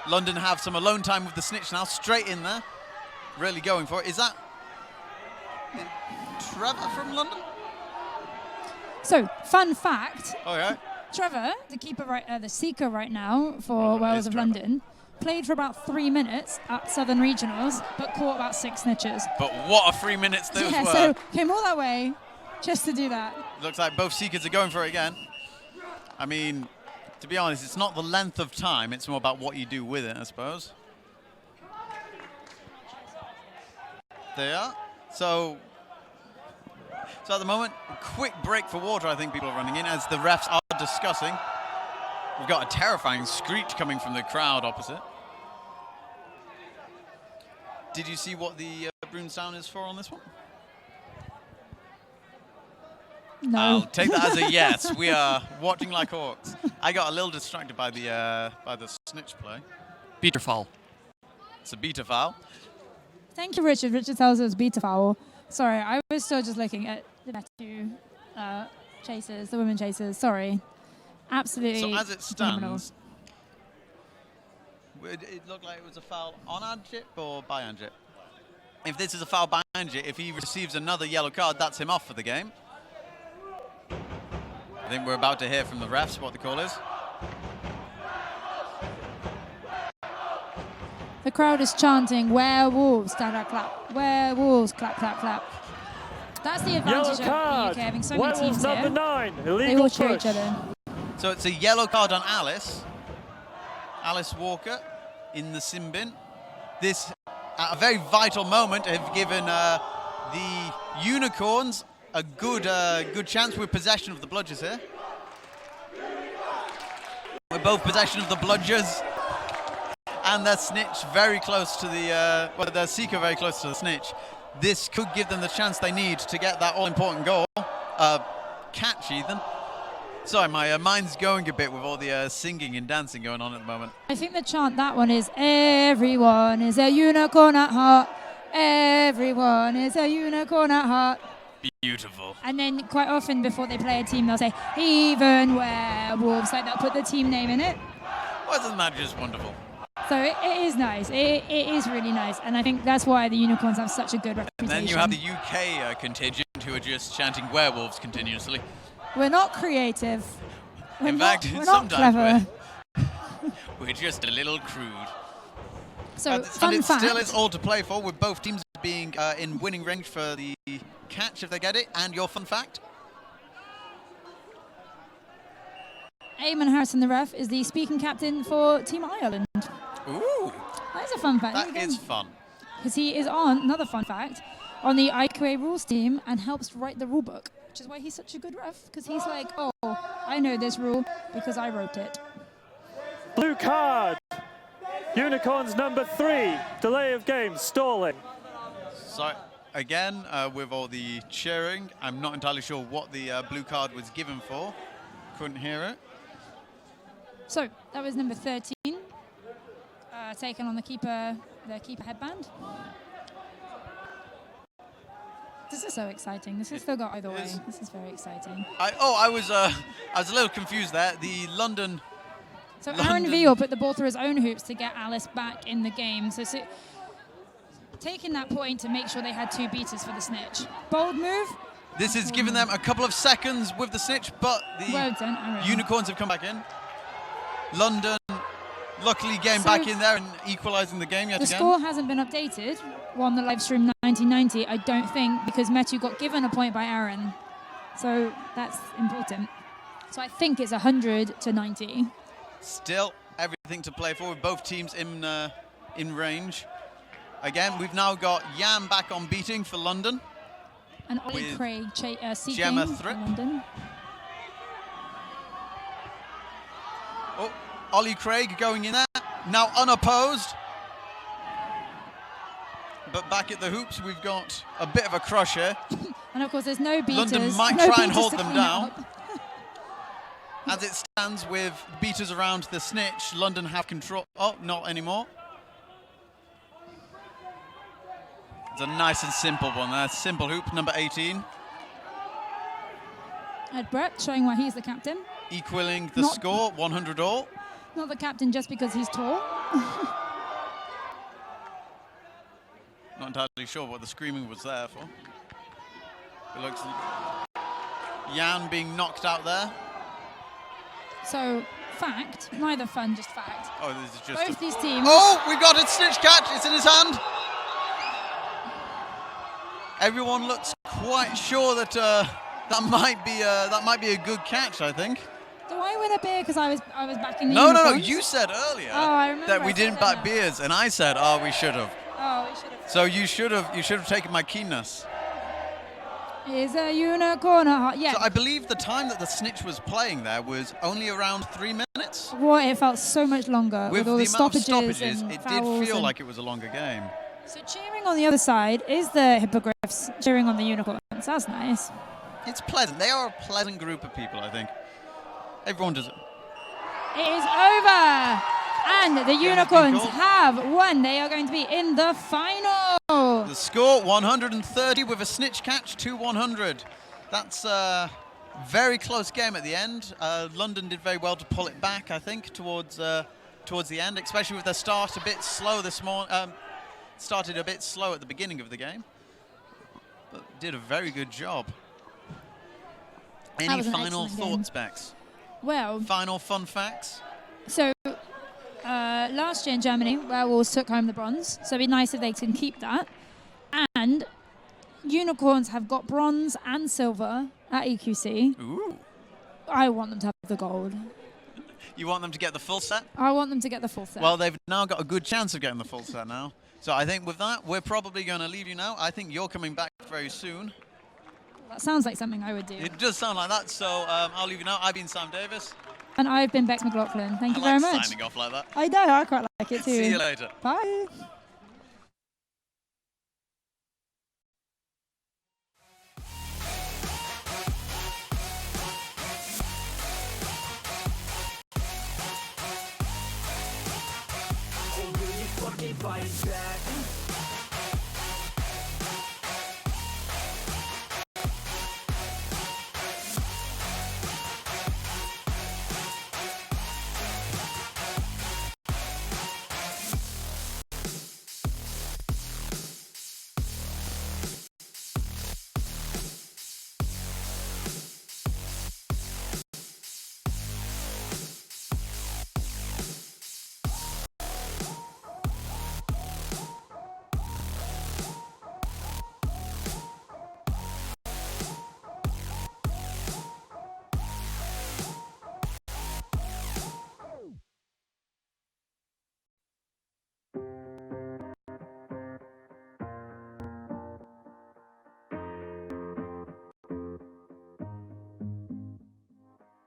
London have some alone time with the snitch now, straight in there. Really going for it. Is that Trevor from London? So, fun fact. Okay. Trevor, the keeper, the Seeker right now for Werewolves of London, played for about 3 minutes at Southern Regionals, but caught about 6 snitches. But what a 3 minutes those were. So came all that way just to do that. Looks like both Seekers are going for it again. I mean, to be honest, it's not the length of time, it's more about what you do with it, I suppose. There. So at the moment, a quick break for water, I think people are running in as the refs are discussing. We've got a terrifying screech coming from the crowd opposite. Did you see what the broom sound is for on this one? No. I'll take that as a yes. We are watching like hawks. I got a little distracted by the snitch play. Beta foul. It's a beta foul. Thank you, Richard. Richard tells us beta foul. Sorry, I was still just looking at the METU chasers, the women chasers. Sorry. Absolutely. So as it phenomenal. stands, it looked like it was a foul on Anjit or by Anjit. If this is a foul by Anjit, if he receives another yellow card, that's him off for the game. I think we're about to hear from the refs what the call is. The crowd is chanting, "Werewolves, da-da, clap. Werewolves, clap, clap, clap." That's the advantage of the UK having so many teams here. Number 9, illegal they all cheer push. each other. So it's a yellow card on Alice. Alice Walker in the sim bin. This, at a very vital moment, have given the Unicorns a good chance with possession of the bludgers here. With both possession of the bludgers and their snitch very close to the, their Seeker very close to the snitch. This could give them the chance they need to get that all-important goal. Catch, Ethan. Sorry, my mind's going a bit with all the singing and dancing going on at the moment. I think the chant that one is, "Everyone is a unicorn at heart. Everyone is a unicorn at heart." Beautiful. And then quite often before they play a team, they'll say, "Even werewolves," like they'll put the team name in it. Wasn't that just wonderful? So it is nice. It is really nice. And I think that's why the Unicorns have such a good reputation. And then you have the UK contingent who are just chanting werewolves continuously. We're not creative. We're not sometimes clever. we're just a little crude. So and fun it fact, still is all to play for, with both teams being in winning range for the catch if they get it. And your fun fact? Eamon Harrison, the ref, is the speaking captain for Team Ireland. Ooh. That is a fun fact. That is fun. Because he is on, another fun fact, on the IQA rules team and helps write the rule book, which is why he's such a good ref, because he's like, "Oh, I know this rule because I wrote it." Blue card. Unicorns number 3, delay of game, stalling. So again, with all the cheering, I'm not entirely sure what the blue card was given for. Couldn't hear it. So that was number 13, taken on the keeper headband. This is so exciting. This has still got either way. This is very exciting. I was a little confused there. The London. So Aaron Veal put the ball through his own hoops to get Alice back in the game. So taking that point to make sure they had 2 beaters for the snitch. Bold move. This has given them a couple of seconds with the snitch, but the Unicorns have come back in. London luckily getting back in there and equalising the game yet again. The score hasn't been updated on the live stream 1990, I don't think, because METU got given a point by Aaron. So that's important. So I think it's 100 to 90. Still everything to play for with both teams in range. Again, we've now got Yam back on beating for London. And Ollie Craig seeking Gemma for Thrip. London. Oh, Ollie Craig going in there, now unopposed. But back at the hoops, we've got a bit of a crush here. And of course, there's no beaters. London might no try and beaters hold to them clean down. it up. As it stands with beaters around the snitch, London have control. Oh, not anymore. It's a nice and simple one there. Simple hoop, number 18. Ed Brett showing why he's the captain. Equaling the score, 100 all. Not the captain just because he's tall. Not entirely sure what the screaming was there for. It looks Jan being knocked out there. So, fact, neither fun, just fact. Oh, this is just both these teams. Oh, we got it! Snitch catch. It's in his hand. Everyone looks quite sure that that might be a good catch. I think. Do I win a beer because I was backing the No. unicorns? You said earlier that we didn't back beers, and I said, oh, we should have. Oh, we should have. So you should have taken my keenness. Is a unicorn a heart? Yeah. So I believe the time that the snitch was playing there was only around 3 minutes. What? It felt so much longer with all the the amount of stoppages stoppages, and it fouls did feel and like it was a longer game. So cheering on the other side is the hippogriffs cheering on the unicorns. That's nice. It's pleasant. They are a pleasant group of people, I think. Everyone does it. It is over. And the unicorns have won. They are going to be in the final. The score, 130 with a snitch catch to 100. That's a very close game at the end. London did very well to pull it back, I think, towards the end, especially with their start a bit slow this morning. Started a bit slow at the beginning of the game, but did a very good job. Any final thoughts, Bex? Well, final fun facts? So, last year in Germany, Werewolves took home the bronze, so it'd be nice if they can keep that. And unicorns have got bronze and silver at EQC. Ooh. I want them to have the gold. You want them to get the full set? I want them to get the full set. Well, they've now got a good chance of getting the full set now. So I think with that, we're probably going to leave you now. I think you're coming back very soon. That sounds like something I would do. It does sound like that, so I'll leave you now. I've been Sam Davis. And I've been Bex McLaughlin. Thank you I very like much. signing off like that. I know, I quite like it too. See you later. Bye. Fight back.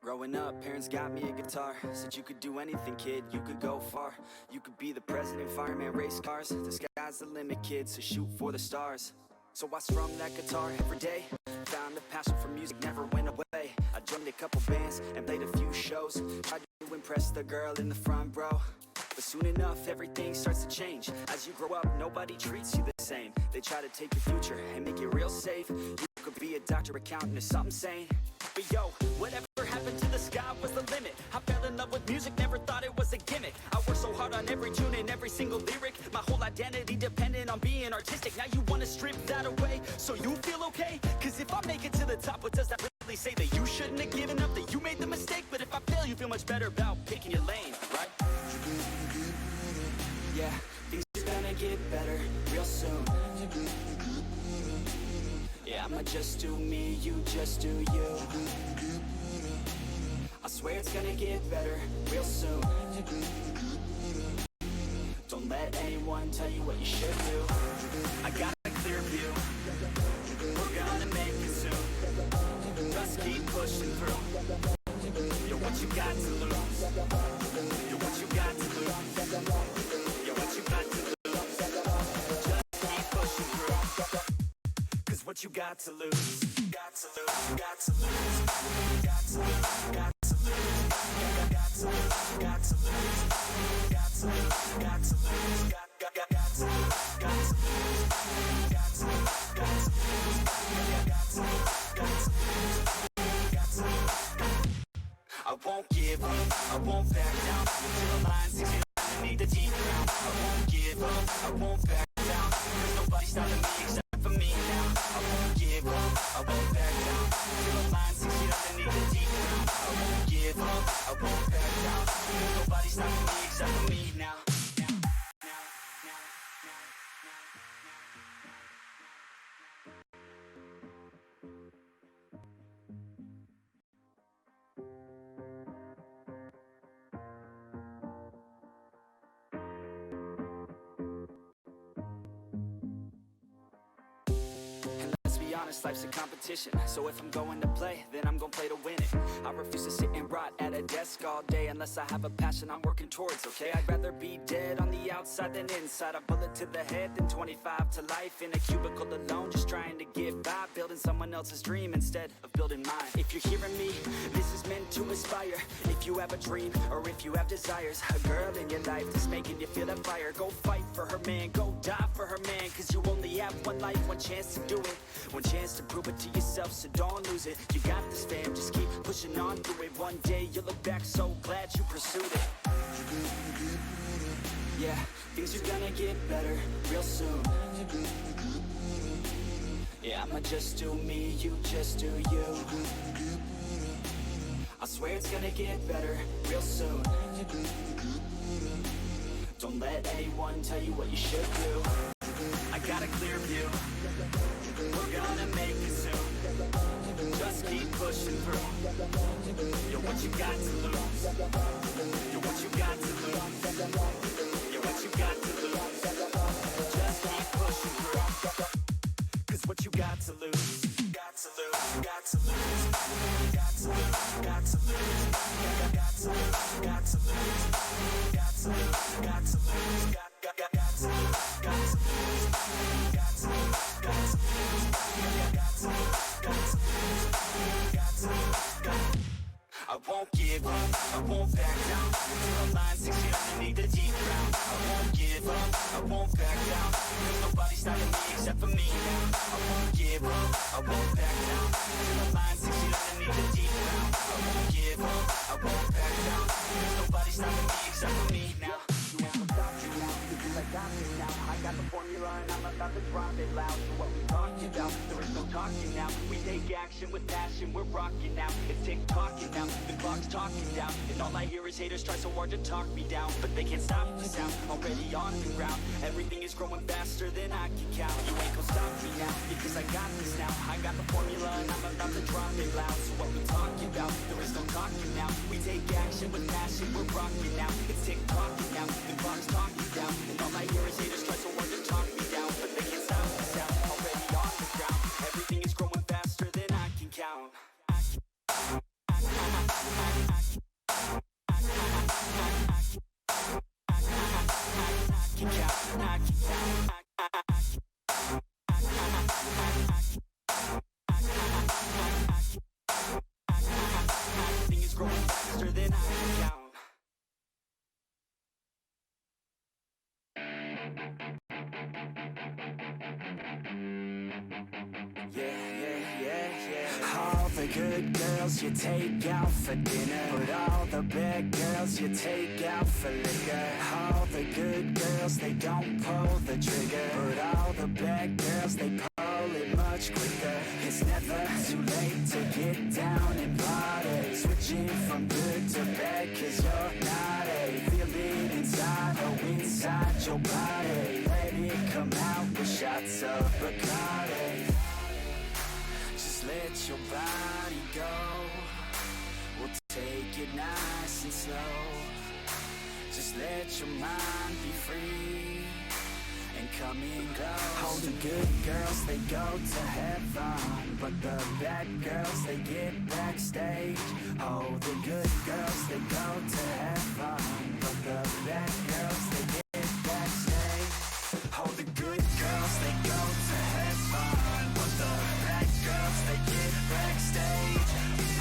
Growing up, parents got me a guitar. Said you could do anything, kid, you could go far. You could be the president, fireman, race cars. The sky's the limit, kid, so shoot for the stars. So I strummed that guitar every day. Found the passion for music never went away. I joined a couple bands and played a few shows. Tried to impress the girl in the front row. But soon enough, everything starts to change. As you grow up, nobody treats you the same. They try to take your future and make it real safe. You could be a doctor, accountant, or something sane. But yo, whatever happened to the sky was the limit. I fell in love with music, never thought it was a gimmick. I worked so hard on every tune and every single lyric. My whole identity depended on being artistic. Now you wanna strip that away, so you feel okay? Cause if I make it to the top, what does that really say? That you shouldn't have given up, that you made the mistake? But if I fail, you feel much better about picking your lane, right? Yeah, things are gonna get better real soon. Yeah, I'ma just do me, you just do you. I swear it's gonna get better real soon. Don't let anyone tell you what you should do. I got a clear view. We're gonna make it soon. Just keep pushing through. You're what you got to lose. You're what you got to lose. You're what you got to lose. Just keep pushing through. Cause what you got to lose. Got to lose. Got to lose. Got to lose. Got to lose. I won't give up, I won't back down until the line 6 feet underneath the deep ground. I won't give up, I won't back down. There's nobody stopping me except for me now. I won't give up, I won't back down until the line 6 feet underneath the deep ground. I won't give up, I won't back down. There's nobody stopping me except for me now. Honest, life's a competition, so if I'm going to play, then I'm gonna play to win it. I refuse to sit and rot at a desk all day unless I have a passion I'm working towards, okay? I'd rather be dead on the outside than inside. A bullet to the head than 25 to life in a cubicle alone, just trying to get by, building someone else's dream instead of building mine. If you're hearing me, this is meant to inspire. If you have a dream, or if you have desires, a girl in your life that's making you feel that fire, go fight for her man, go die for her man, cause you only have one life, one chance to do it, one chance to prove it to yourself, so don't lose it. You got this, fam, just keep pushing on through it. One day you'll look back so glad you pursued it. Yeah, things are gonna get better real soon. Yeah, I'ma just do me, you just do you. I swear it's gonna get better real soon. Don't let anyone tell you what you should do. I got a clear view, we're gonna make it soon. Just keep pushing through. You're what you got to lose. You're what you got to lose. You're what you got to lose. Just keep pushing through. Cause what you got to lose. Got to lose. Got to lose. Got to lose. Got to lose. Got to lose. Got to lose. Got to lose. Got to lose. Got to lose. Got to lose. Got to lose. Got to lose. Got to lose. Got to lose. I won't give up, I won't back down until the line 6 feet underneath the deep ground. I won't give up, I won't back down. There's nobody stopping me except for me now. I won't give up, I won't back down until the line 6 feet underneath the deep ground. I won't give up, I won't back down. There's nobody stopping me except for me now. You ain't gonna stop me now, because I got this now. I got the formula and I'm about to drop it loud. So what we talking about? There is no talking now. We take action with passion, we're rocking now. It's tick-tocking now, the clock's talking down. And all I hear is haters try so hard to talk me down, but they can't stop the sound, already on the ground. Everything is growing faster than I can count. You ain't gonna stop me now, because I got this now. I got the formula and I'm about to drop it loud. So what we talking about? There is no talking now. We take action with passion, we're rocking now. It's tick-tocking now, the clock's talking down. And all I hear is haters try so hard to talk me down, but they can't stop the sound, already on the ground. Everything is growing faster than I can count. Everything is growing faster than I can count. All the good girls you take out for dinner, but all the bad girls you take out for liquor. All the good girls, they don't pull the trigger, but all the bad girls, they pull it much quicker. It's never too late to get down and party. Switching from good to bad, cause you're naughty. Feel it inside, oh inside your body. Let it come out with shots of Bacardi. Just let your body go. We'll take it nice and slow. Just let your mind be free and come and go. All the good girls, they go to heaven, but the bad girls, they get backstage. Oh, the good girls, they go to heaven, but the bad girls, they get backstage. Oh, the good girls, they go to heaven, but the bad girls, they get backstage.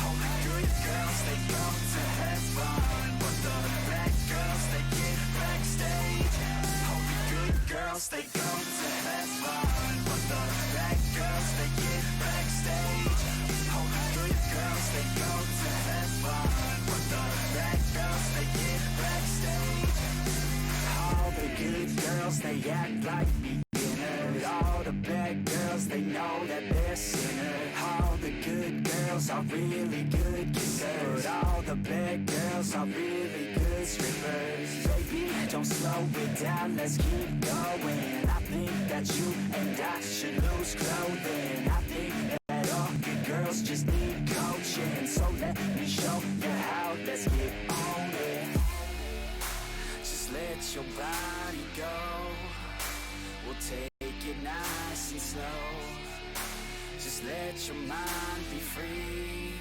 Oh, the good girls, they go to heaven, but the bad girls, they get backstage. Oh, the good girls, they go to heaven, but the bad girls, they get backstage. Oh, the good girls, they go to heaven, but they act like beginners. All the bad girls, they know that they're sinners. All the good girls are really good kissers. All the bad girls are really good strippers. Baby, don't slow it down, let's keep going. I think that you and I should lose clothing. I think that all good girls just need coaching. So let me show you how, let's get on it. Just let your body go. We'll take it nice and slow. Just let your mind be free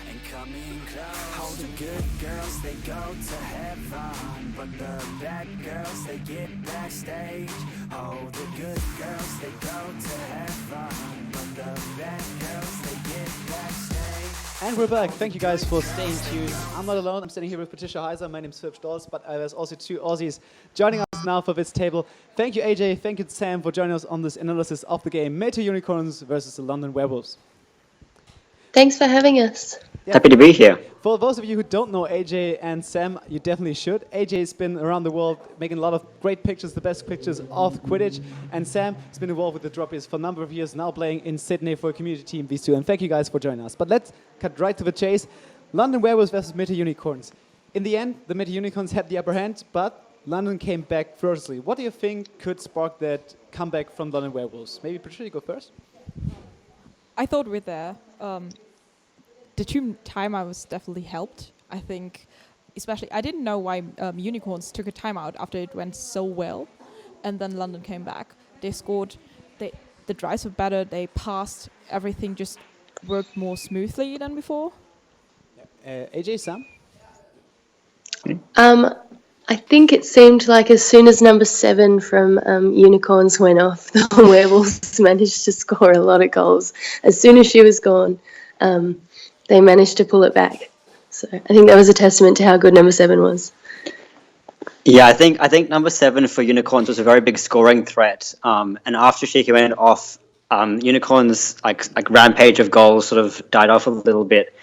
and come in close. All the good girls, they go to heaven, but the bad girls, they get backstage. Oh, the good girls, they go to heaven, but the bad girls, they get backstage. And we're back. Thank you guys for staying tuned. I'm not alone. I'm standing here with Patricia Heiser. My name is Philip Stolz, but there's also two Aussies joining us now for this table. Thank you, AJ. Thank you, Sam, for joining us on this analysis of the game METU Unicorns versus the London Werewolves. Thanks for having us. Yeah. Happy to be here. For those of you who don't know AJ and Sam, you definitely should. AJ's been around the world making a lot of great pictures, the best pictures of Quidditch. And Sam has been involved with the Droppies for a number of years, now playing in Sydney for a community team, these two. And thank you guys for joining us. But let's cut right to the chase. London Werewolves versus METU Unicorns. In the end, the METU Unicorns had the upper hand, but London came back firstly. What do you think could spark that comeback from London Werewolves? Maybe Patricia, go first? I thought with the two timeout was definitely helped. I think, especially, I didn't know why Unicorns took a timeout after it went so well, and then London came back. They scored, the drives were better, they passed, everything just worked more smoothly than before. AJ, Sam? I think it seemed like as soon as number 7 from Unicorns went off, the Werewolves managed to score a lot of goals. As soon as she was gone, they managed to pull it back. So I think that was a testament to how good number 7 was. Yeah, I think number 7 for Unicorns was a very big scoring threat. And after she went off, Unicorns like rampage of goals sort of died off a little bit.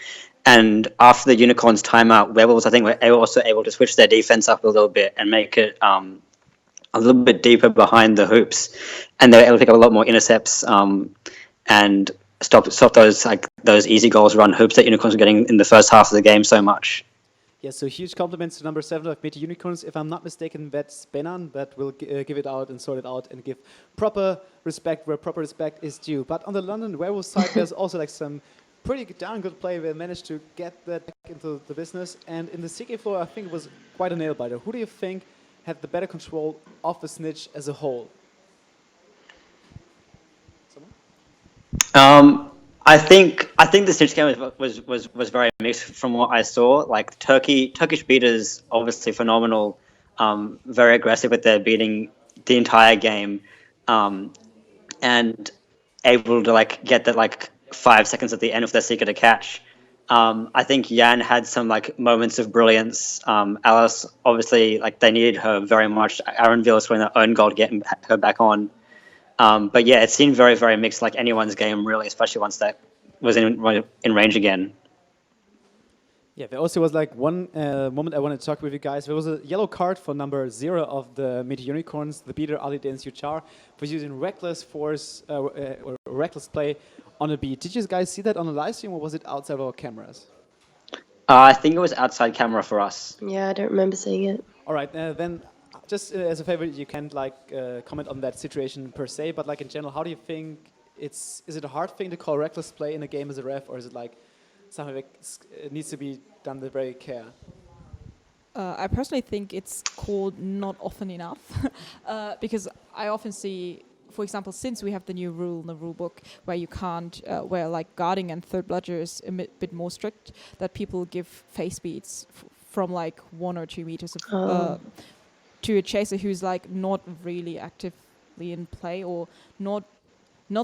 And after the Unicorns timeout, Werewolves I think were also able to switch their defense up a little bit and make it a little bit deeper behind the hoops, and they were able to pick up a lot more intercepts and stop those easy goals run hoops that Unicorns were getting in the first half of the game so much. Yeah, so huge compliments to number 7 of METU Unicorns. If I'm not mistaken, that's Benan that will give it out and sort it out and give proper respect where proper respect is due. But on the London Werewolves side, there's also like some pretty darn good play. They managed to get that back into the business. And in the CK4, I think it was quite a nail-biter. Who do you think had the better control of the snitch as a whole? Someone? I think the Snitch game was very mixed from what I saw. Like Turkish beaters, obviously phenomenal, very aggressive with their beating the entire game, and able to like get that like 5 seconds at the end of their secret to catch. I think Yan had some like moments of brilliance. Alice, obviously, like they needed her very much. Aaron Villa scoring their own goal to get her back on. But yeah, it seemed very, very mixed, like anyone's game, really, especially once that was in range again. Yeah, there also was like one moment I wanted to talk with you guys. There was a yellow card for number 0 of the METU Unicorns, the beater Ali Dance Yuchar, for using reckless force or reckless play on a beat. Did you guys see that on the live stream, or was it outside of our cameras? I think it was outside camera for us. Yeah, I don't remember seeing it. All right, then just as a favor, you can't like comment on that situation per se, but like in general, how do you think is it a hard thing to call reckless play in a game as a ref, or is it like something that needs to be done with very care? I personally think it's called not often enough because I often see, for example, since we have the new rule in the rule book where you can't, where like guarding and third bludger is a bit more strict, that people give face beats from like 1 or 2 meters of, to a chaser who's like not really actively in play, or not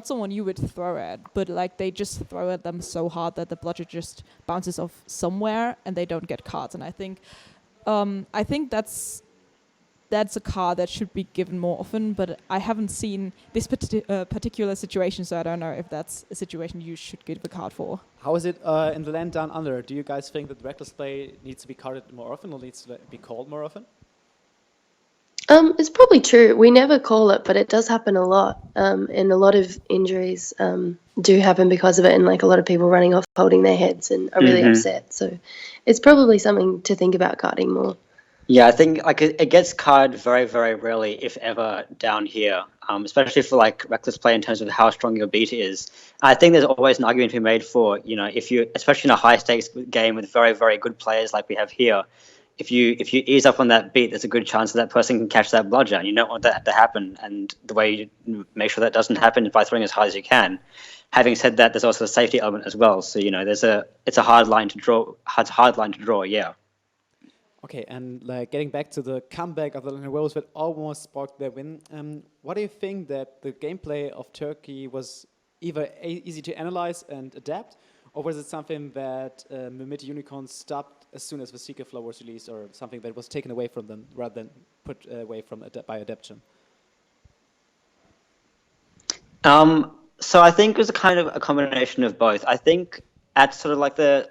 someone you would throw at, but like they just throw at them so hard that the bludger just bounces off somewhere and they don't get cards. And I think that's a card that should be given more often, but I haven't seen this particular situation, so I don't know if that's a situation you should give a card for. How is it in the land down under? Do you guys think that reckless play needs to be carded more often, or needs to be called more often? It's probably true. We never call it, but it does happen a lot. And a lot of injuries do happen because of it, and like a lot of people running off holding their heads and are really upset. So it's probably something to think about guarding more. Yeah, I think like it gets carded very, very rarely, if ever, down here, especially for like reckless play in terms of how strong your beat is. I think there's always an argument to be made for, you know, if you, especially in a high stakes game with very, very good players like we have here, if you ease up on that beat, there's a good chance that person can catch that bludger, and you don't want that to happen. And the way you make sure that doesn't happen is by throwing as hard as you can. Having said that, there's also a safety element as well. So you know, it's a hard line to draw. It's a hard line to draw. Yeah. Okay, and like getting back to the comeback of the London Werewolves that almost sparked their win, what do you think that the gameplay of Turkey was either easy to analyze and adapt, or was it something that the METU Unicorns stopped as soon as the Secret Flow was released, or something that was taken away from them rather than put away from by adaptation? So I think it was a kind of a combination of both. I think at sort of like the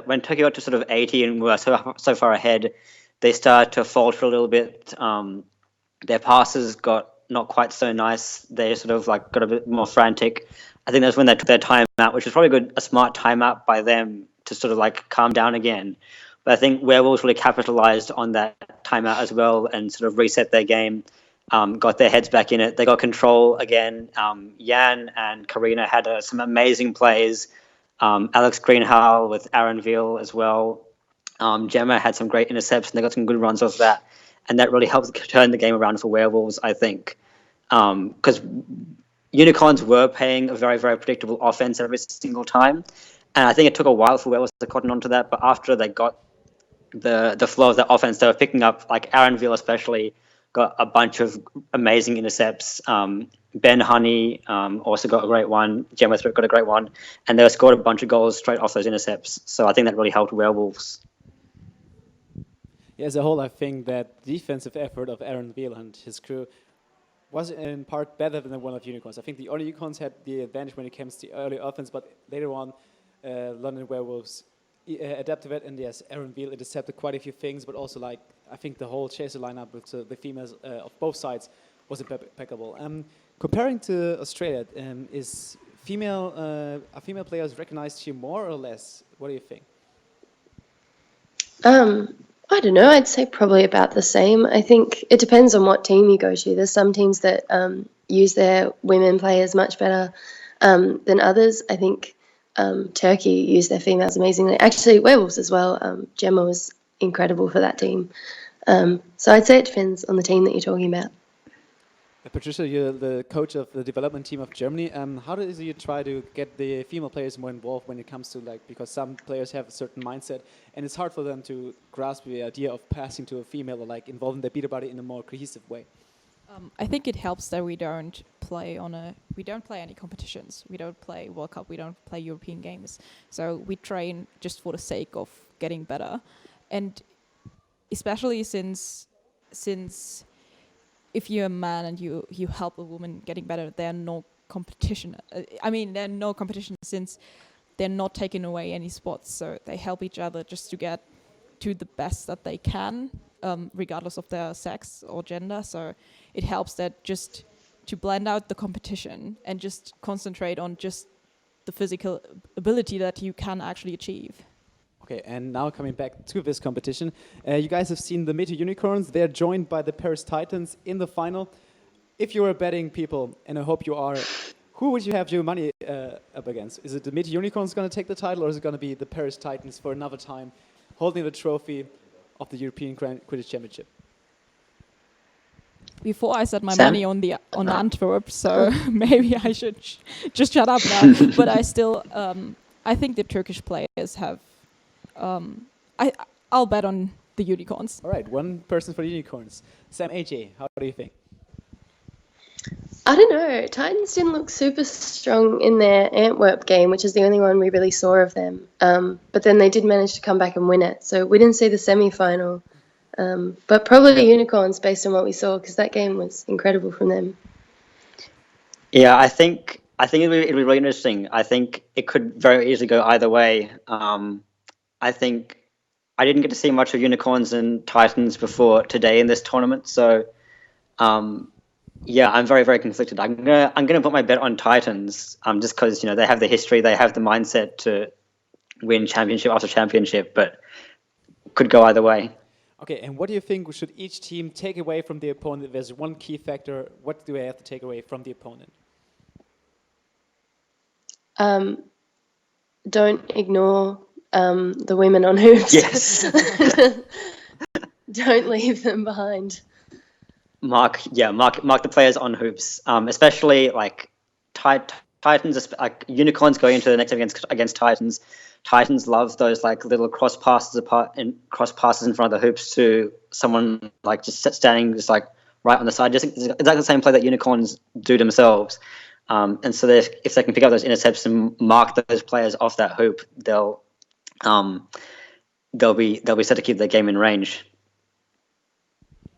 when Tokyo got to sort of 80 and were so far ahead, they started to falter a little bit. Their passes got not quite so nice. They sort of like got a bit more frantic. I think that's when they took their time out, which was probably a smart timeout by them to sort of like calm down again. But I think Werewolves really capitalized on that timeout as well and sort of reset their game. Got their heads back in it. They got control again. Jan and Karina had some amazing plays. Alex Greenhall with Aaron Veal as well. Gemma had some great intercepts, and they got some good runs off that. And that really helped turn the game around for Werewolves, I think. Because Unicorns were playing a very, very predictable offense every single time. And I think it took a while for Werewolves to cotton onto that. But after they got the flow of the offense, they were picking up, like Aaron Veal especially, got a bunch of amazing intercepts. Ben Honey also got a great one. Gemma Thrift got a great one. And they scored a bunch of goals straight off those intercepts. So I think that really helped Werewolves. Yeah, as a whole, I think that the defensive effort of Aaron Veal and his crew was in part better than the one of Unicorns. I think the early Unicorns had the advantage when it comes to early offense, but later on, London Werewolves adapted it, and yes, Aaron Veal intercepted quite a few things, but also like I think the whole chaser lineup with the females of both sides was impeccable. Comparing to Australia, are female players recognized here more or less? What do you think? I don't know. I'd say probably about the same. I think it depends on what team you go to. There's some teams that use their women players much better than others. I think Turkey used their females amazingly. Actually, Werewolves as well. Gemma was incredible for that team. So I'd say it depends on the team that you're talking about. Patricia, you're the coach of the development team of Germany. How do you try to get the female players more involved when it comes to because some players have a certain mindset and it's hard for them to grasp the idea of passing to a female or involving their beater body in a more cohesive way? I think it helps that we don't play any competitions. We don't play World Cup. We don't play European games. So we train just for the sake of getting better, and especially since if you're a man and you help a woman getting better, there are no competition. There are no competition since they're not taking away any spots. So they help each other just to get to the best that they can, regardless of their sex or gender. So it helps that just to blend out the competition and just concentrate on just the physical ability that you can actually achieve. Okay, and now coming back to this competition, you guys have seen the METU Unicorns. They're joined by the Paris Titans in the final. If you were betting people, and I hope you are, who would you have your money up against? Is it the METU Unicorns going to take the title, or is it going to be the Paris Titans for another time, holding the trophy of the European Quidditch Championship? Before I set my money on Antwerp, so maybe I should just shut up now. But I still, I think the Turkish players have. I'll bet on the Unicorns. All right, one person for the Unicorns. Sam, AJ, how do you think? I don't know. Titans didn't look super strong in their Antwerp game, which is the only one we really saw of them. But then they did manage to come back and win it. So we didn't see the semi-final. But probably Unicorns based on what we saw, because that game was incredible from them. Yeah, I think it'd be really interesting. I think it could very easily go either way. I think I didn't get to see much of Unicorns and Titans before today in this tournament, so Yeah, I'm very, very conflicted. I'm gonna put my bet on Titans, just because they have the history, they have the mindset to win championship after championship, but could go either way. Okay, and what do you think should each team take away from the opponent? If there's one key factor, what do they have to take away from the opponent? Don't ignore the women on hoops. Yes. Don't leave them behind. Mark the players on hoops, especially like Titans, like unicorns going into the next game against Titans. Titans love those like little cross passes in front of the hoops to someone like just standing just like right on the side. Just exactly the same play that unicorns do themselves. And so if they can pick up those intercepts and mark those players off that hoop, they'll be set to keep their game in range.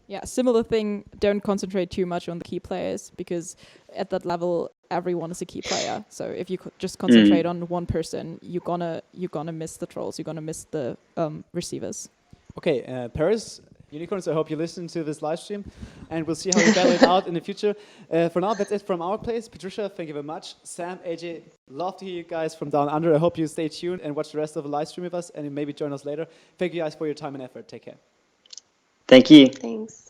Yeah, similar thing. Don't concentrate too much on the key players, because at that level, everyone is a key player. So if you just concentrate on one person, you're gonna miss the trolls. You're gonna miss the receivers. Okay, Paris Unicorns, I hope you listen to this live stream, and we'll see how you battle it out in the future. For now, that's it from our place. Patricia, thank you very much. Sam, AJ, love to hear you guys from down under. I hope you stay tuned and watch the rest of the live stream with us, and maybe join us later. Thank you guys for your time and effort. Take care. Thank you. Thanks.